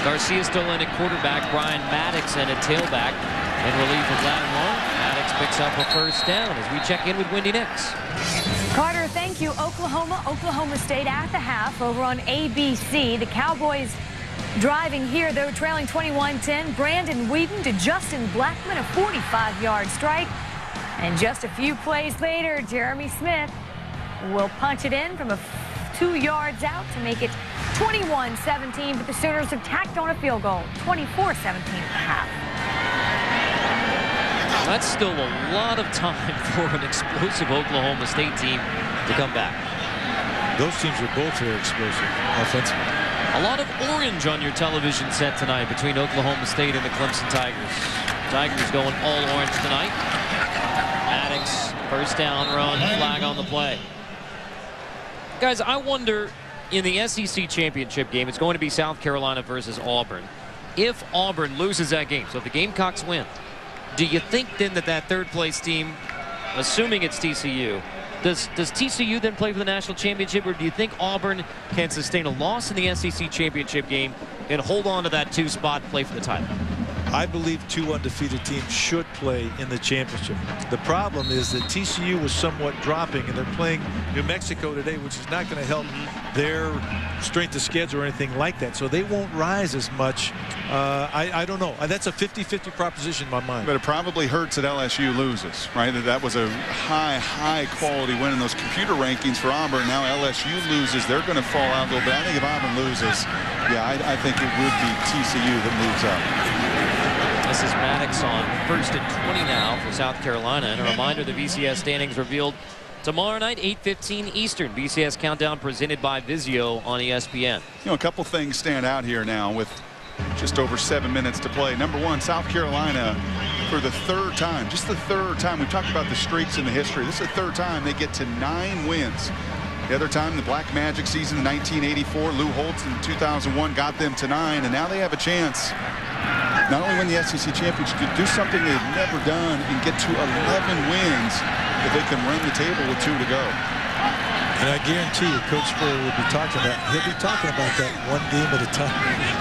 Garcia still in at quarterback. Brian Maddox in at tailback. In relief of Lattimore, Maddox picks up a first down as we check in with Wendy Nix. Carter, thank you. Oklahoma State at the half over on ABC. The Cowboys driving here. They were trailing 21-10. Brandon Whedon to Justin Blackman, a 45-yard strike. And just a few plays later, Jeremy Smith will punch it in from 2 yards out to make it 21-17. But the Sooners have tacked on a field goal, 24-17 at the half. That's still a lot of time for an explosive Oklahoma State team to come back. Those teams are both very explosive offensively. A lot of orange on your television set tonight between Oklahoma State and the Clemson Tigers. Tigers going all orange tonight. Maddox, first down run, flag on the play. Guys, I wonder, in the SEC championship game, it's going to be South Carolina versus Auburn. If Auburn loses that game, so if the Gamecocks win, do you think then that third place team, assuming it's TCU, does TCU then play for the national championship, or do you think Auburn can sustain a loss in the SEC championship game and hold on to that 2 spot, play for the title? I believe 2 undefeated teams should play in the championship. The problem is that TCU was somewhat dropping, and they're playing New Mexico today, which is not going to help their strength of schedule or anything like that. So they won't rise as much. I don't know. That's a 50-50 proposition in my mind. But it probably hurts that LSU loses, right? That was a high quality win in those computer rankings for Auburn. Now LSU loses, they're going to fall out a little bit. I think if Auburn loses, yeah, I think it would be TCU that moves up. This is Maddox on 1st and 20 now for South Carolina. And a reminder, the BCS standings revealed tomorrow night, 8:15 Eastern. BCS Countdown presented by Vizio on ESPN. You know, a couple things stand out here now with just over 7 minutes to play. Number one, South Carolina, for the 3rd time, just the 3rd time. We've talked about the streaks in the history. This is the 3rd time they get to 9 wins. The other time, the Black Magic season in 1984, Lou Holtz in 2001 got them to 9, and now they have a chance not only win the SEC championship, to do something they've never done and get to 11 wins if they can run the table with 2 to go. And I guarantee you, Coach Spurrier will be talking about, he'll be talking about that 1 game at a time.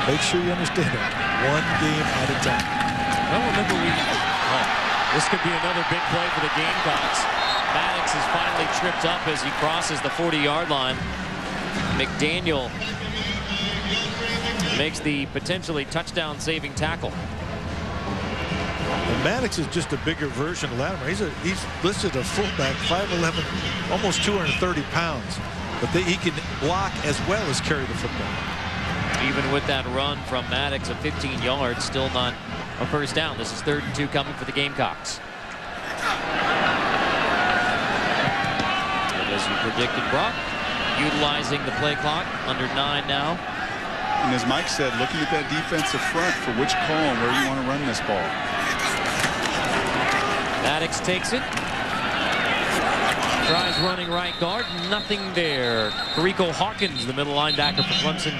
Make sure you understand that. 1 game at a time. Well, remember, this could be another big play for the Gamecocks. Maddox is finally tripped up as he crosses the 40-yard line. McDaniel makes the potentially touchdown-saving tackle. And Maddox is just a bigger version of Lattimore. He's listed a fullback, 5'11", almost 230 pounds. But he can block as well as carry the football. Even with that run from Maddox of 15 yards, still not a first down. This is 3rd and 2 coming for the Gamecocks. And as you predicted, Brock, utilizing the play clock, under 9 now. And as Mike said, looking at that defensive front for which call and where you want to run this ball. Maddox takes it. Tries running right guard. Nothing there. Rico Hawkins, the middle linebacker for Clemson,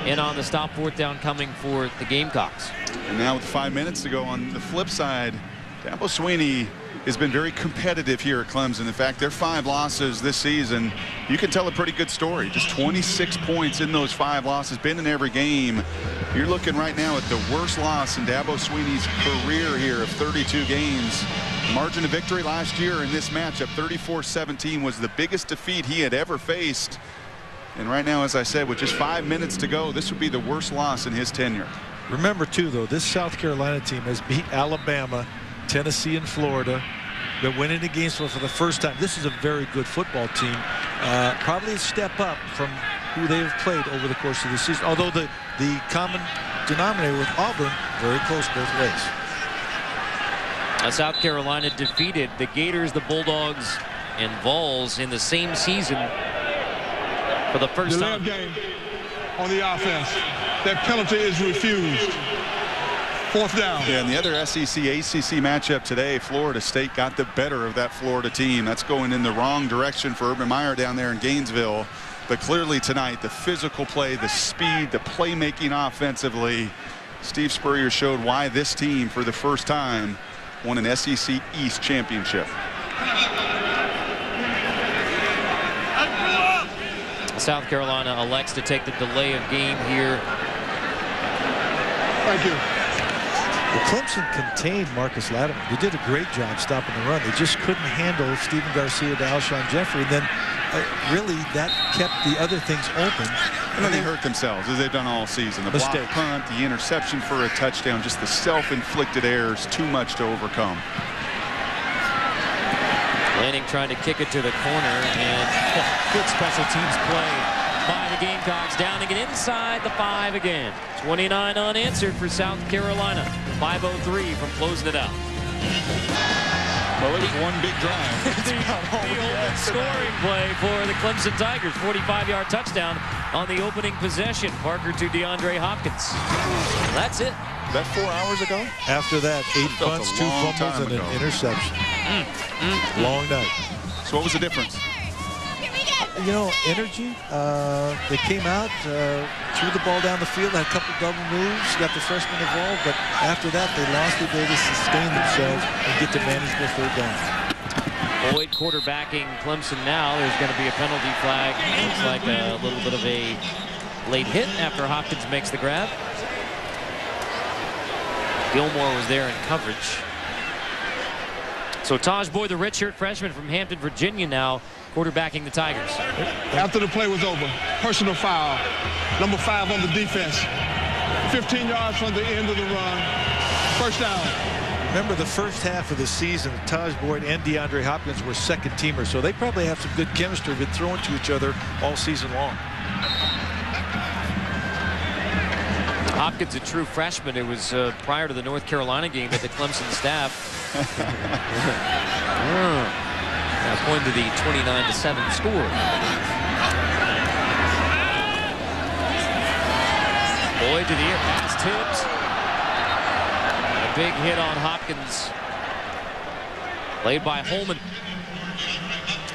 in on the stop. 4th down coming for the Gamecocks. And now with 5 minutes to go on the flip side, Dabo Swinney has been very competitive here at Clemson. In fact, their 5 losses this season, you can tell a pretty good story. Just 26 points in those 5 losses, been in every game. You're looking right now at the worst loss in Dabo Swinney's career here of 32 games. Margin of victory last year in this matchup, 34-17, was the biggest defeat he had ever faced. And right now, as I said, with just 5 minutes to go, this would be the worst loss in his tenure. Remember, too, though, this South Carolina team has beat Alabama, Tennessee, and Florida. They're winning the games for the first time. This is a very good football team. Probably a step up from who they have played over the course of the season. Although the common denominator with Auburn, very close both ways. South Carolina defeated the Gators, the Bulldogs, and Vols in the same season for the first time. Game on the offense. That penalty is refused. 4th down. Yeah, and the other SEC ACC matchup today, Florida State got the better of that Florida team. That's going in the wrong direction for Urban Meyer down there in Gainesville. But clearly tonight, the physical play, the speed, the playmaking offensively, Steve Spurrier showed why this team, for the first time, won an SEC East championship. South Carolina elects to take the delay of game here. Thank you. Well, Clemson contained Marcus Latimer. They did a great job stopping the run. They just couldn't handle Stephen Garcia to Alshon Jeffrey. And then really that kept the other things open. And then they hurt themselves, as they've done all season. The block punt, the interception for a touchdown, just the self-inflicted errors, too much to overcome. Lanning trying to kick it to the corner, and good special teams play by the Gamecocks, downing it inside the 5 again. 29 unanswered for South Carolina. 5:03 from closing it out. Well, it was one big drive. the open scoring play for the Clemson Tigers. 45-yard touchdown on the opening possession. Parker to DeAndre Hopkins. That's it. That 4 hours ago? After that, 8 punts, 2 fumbles, and an interception. Long night. So what was the difference? You know, energy. They came out, threw the ball down the field, had a couple double moves, got the freshmen involved, but after that, they lost the ability to sustain themselves and get to manageable third down. Boyd quarterbacking Clemson now. There's going to be a penalty flag. Looks like a little bit of a late hit after Hopkins makes the grab. Gilmore was there in coverage. So Taj Boyd, the redshirt freshman from Hampton, Virginia, now quarterbacking the Tigers. After the play was over, personal foul. Number 5 on the defense. 15 yards from the end of the run. First down. Remember, the first half of the season, Taj Boyd and DeAndre Hopkins were second teamers, so they probably have some good chemistry, been throwing to each other all season long. Hopkins, a true freshman. It was prior to the North Carolina game that the Clemson staff pointed to the 29-7 score. Boyd to the air, pass tipped. A big hit on Hopkins. Played by Holman.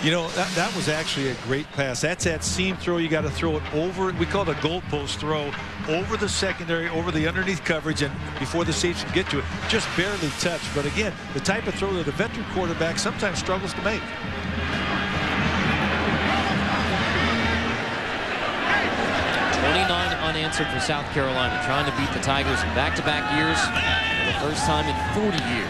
You know, that was actually a great pass. That's that seam throw. You got to throw it over. We call it a goalpost throw, over the secondary, over the underneath coverage, and before the safety can get to it, just barely touched. But again, the type of throw that a veteran quarterback sometimes struggles to make. Unanswered for South Carolina, trying to beat the Tigers in back-to-back years for the first time in 40 years.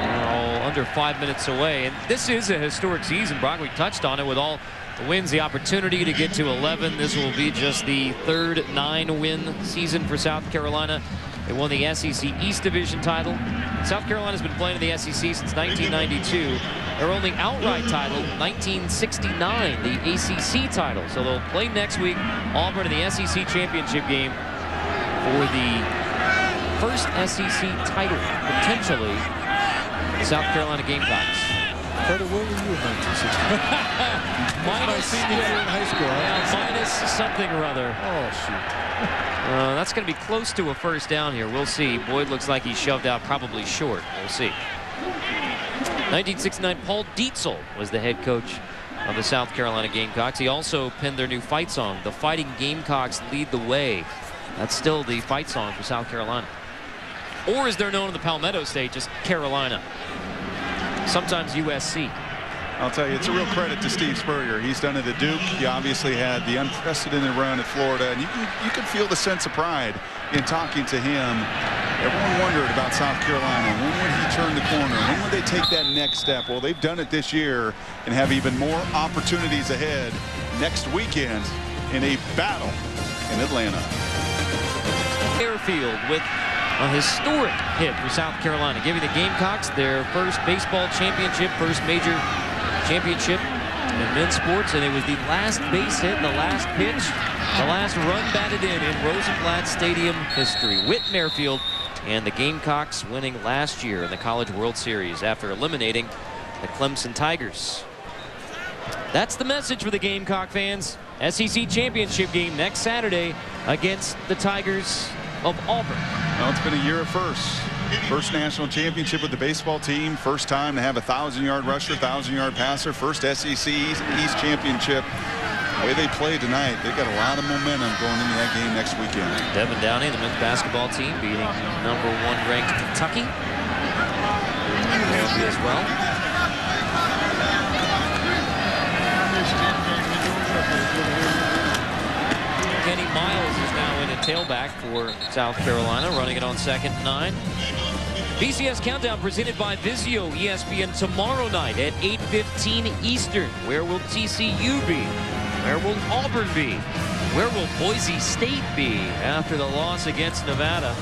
They're all under 5 minutes away, and this is a historic season. Brock, we touched on it with all the wins, the opportunity to get to 11. This will be just the third 9-win season for South Carolina. They won the SEC East Division title. South Carolina's been playing in the SEC since 1992. Their only outright title, 1969, the ACC title. So they'll play next week, Auburn in the SEC championship game for the first SEC title, potentially, South Carolina Gamecocks. Carter, where were you in 1960? Minus senior year in high school. Yeah, minus something or other. Oh, shoot. That's going to be close to a first down here. We'll see. Boyd looks like he shoved out probably short. We'll see. 1969, Paul Dietzel was the head coach of the South Carolina Gamecocks. He also penned their new fight song, "The Fighting Gamecocks Lead the Way." That's still the fight song for South Carolina. Or as they're known in the Palmetto State, just Carolina. Sometimes USC. I'll tell you, it's a real credit to Steve Spurrier. He's done it at Duke. He obviously had the unprecedented run at Florida, and you can feel the sense of pride in talking to him. Everyone wondered about South Carolina. When would he turn the corner? When would they take that next step? Well, they've done it this year and have even more opportunities ahead next weekend in a battle in Atlanta. Airfield with a historic hit for South Carolina, giving the Gamecocks their first baseball championship, first major championship in men's sports, and it was the last base hit, the last pitch, the last run batted in Rosenblatt Stadium history. Whit Merrifield and the Gamecocks winning last year in the College World Series after eliminating the Clemson Tigers. That's the message for the Gamecock fans. SEC championship game next Saturday against the Tigers of Auburn. Well, it's been a year of firsts. First national championship with the baseball team. First time to have a 1,000-yard rusher, 1,000-yard passer. First SEC East championship The way they played tonight, they've got a lot of momentum going into that game next weekend. Devin Downey, the men's basketball team, beating #1 ranked Kentucky. As well. Kenny Miles is now in at tailback for South Carolina, running it on 2nd and 9. BCS Countdown presented by Vizio, ESPN tomorrow night at 8:15 Eastern. Where will TCU be? Where will Auburn be? Where will Boise State be after the loss against Nevada?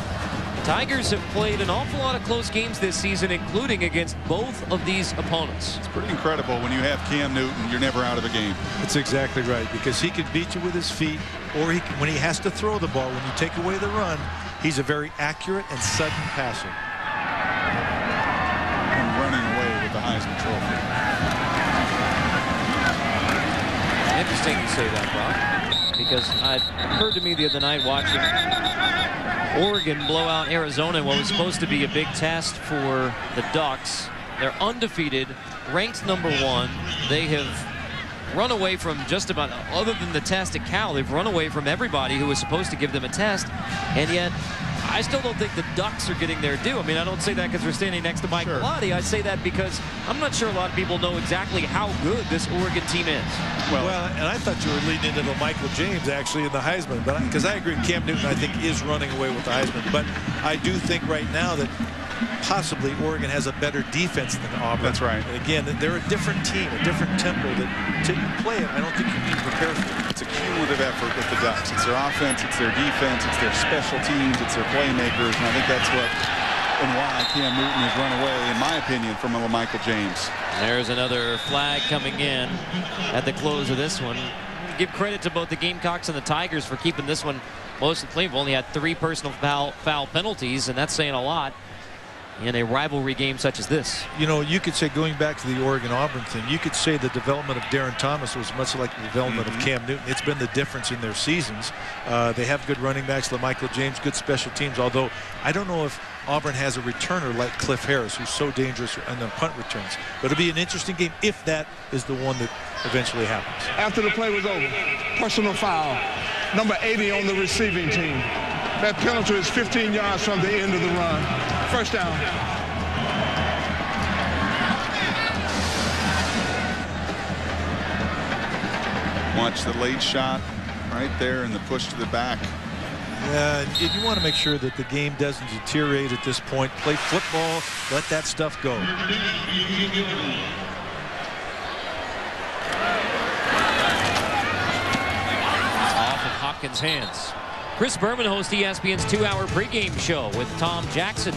Tigers have played an awful lot of close games this season, including against both of these opponents. It's pretty incredible when you have Cam Newton, you're never out of a game. That's exactly right, because he can beat you with his feet, or when he has to throw the ball, when you take away the run, he's a very accurate and sudden passer. And running away with the Heisman Trophy. Interesting you say that, Brock, because it occurred to me the other night watching Oregon blow out Arizona in what was supposed to be a big test for the Ducks. They're undefeated, ranked #1. They have run away from just about, other than the test at Cal, they've run away from everybody who was supposed to give them a test, and yet I still don't think the Ducks are getting their due. I mean, I don't say that because we're standing next to Mike Bellotti. I say that because I'm not sure a lot of people know exactly how good this Oregon team is. Well, and I thought you were leading into the Michael James actually in the Heisman, but because I agree, Cam Newton I think is running away with the Heisman, but I do think right now that possibly Oregon has a better defense than Auburn. That's right. And again, they're a different team, a different tempo that to play it, I don't think you can prepare for it. It's a cumulative effort with the Ducks. It's their offense, it's their defense, it's their special teams, it's their playmakers, and I think that's what and why Cam Newton has run away, in my opinion, from Michael James. There's another flag coming in at the close of this one. Give credit to both the Gamecocks and the Tigers for keeping this one mostly clean. We've only had 3 personal foul penalties, and that's saying a lot in a rivalry game such as this. You know, you could say, going back to the Oregon-Auburn thing, you could say the development of Darren Thomas was much like the development of Cam Newton. It's been the difference in their seasons. They have good running backs, Michael James, good special teams, although I don't know if Auburn has a returner like Cliff Harris, who's so dangerous on the punt returns. But it'll be an interesting game if that is the one that eventually happens. After the play was over, personal foul, number 80 on the receiving team. That penalty is 15 yards from the end of the run. First down. Watch the late shot right there and the push to the back. Yeah, and you want to make sure that the game doesn't deteriorate at this point. Play football, let that stuff go. Off of Hopkins' hands. Chris Berman hosts ESPN's 2-hour pregame show with Tom Jackson,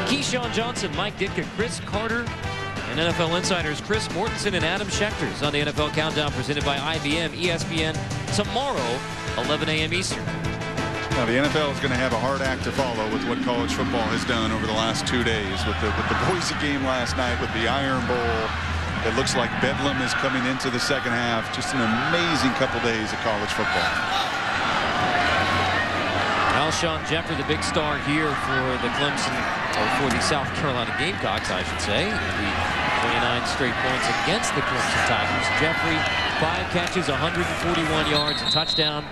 Keyshawn Johnson, Mike Ditka, Chris Carter, and NFL insiders Chris Mortensen and Adam Schefter's on the NFL Countdown presented by IBM. ESPN tomorrow, 11 a.m. Eastern. Now the NFL is going to have a hard act to follow with what college football has done over the last 2 days with the Boise game last night, with the Iron Bowl. It looks like Bedlam is coming into the second half. Just an amazing couple days of college football. Alshon Jeffrey, the big star here for the Clemson, or for the South Carolina Gamecocks, I should say. The 29 straight points against the Clemson Tigers. Jeffrey, 5 catches, 141 yards, a touchdown.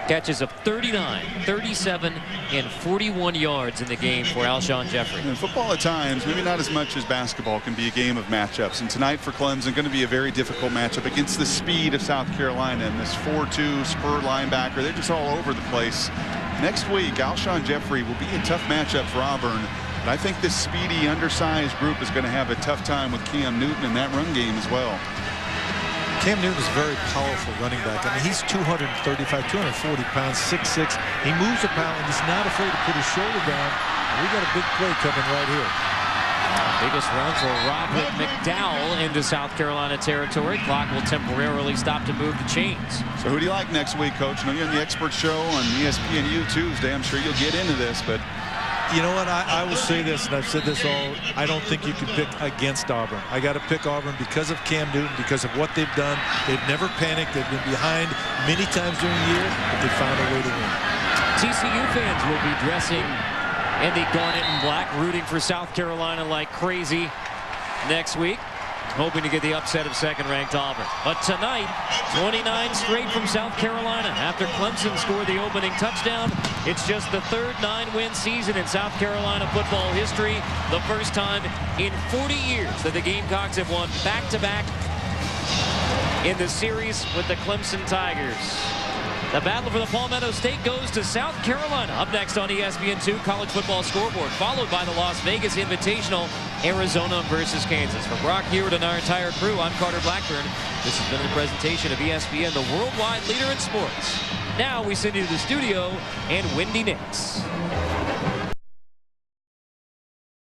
Catches of 39, 37, and 41 yards in the game for Alshon Jeffrey. And football at times, maybe not as much as basketball, can be a game of matchups. And tonight for Clemson, going to be a very difficult matchup against the speed of South Carolina and this 4-2 spur linebacker. They're just all over the place. Next week, Alshon Jeffrey will be a tough matchup for Auburn. But I think this speedy, undersized group is going to have a tough time with Cam Newton in that run game as well. Cam Newton is a very powerful running back. I mean, he's 235, 240 pounds, 6'6". He moves about, and he's not afraid to put his shoulder down. We got a big play coming right here. Biggest run for Robert McDowell into South Carolina territory. Clock will temporarily stop to move the chains. So who do you like next week, Coach? I know you're on the Expert Show on ESPNU Tuesday. I'm sure you'll get into this, but you know what? I will say this, and I've said this all. I don't think you can pick against Auburn. I got to pick Auburn because of Cam Newton, because of what they've done. They've never panicked. They've been behind many times during the year, but they found a way to win. TCU fans will be dressing in the garnet and black, rooting for South Carolina like crazy next week. hoping to get the upset of second-ranked Auburn. But tonight, 29 straight from South Carolina. After Clemson scored the opening touchdown, it's just the third 9-win season in South Carolina football history. The first time in 40 years that the Gamecocks have won back-to-back in the series with the Clemson Tigers. The battle for the Palmetto State goes to South Carolina. Up next on ESPN2 College Football Scoreboard, followed by the Las Vegas Invitational, Arizona versus Kansas. For Brock Hewitt and our entire crew, I'm Carter Blackburn. This has been a presentation of ESPN, the worldwide leader in sports. Now we send you to the studio and Wendy Nix.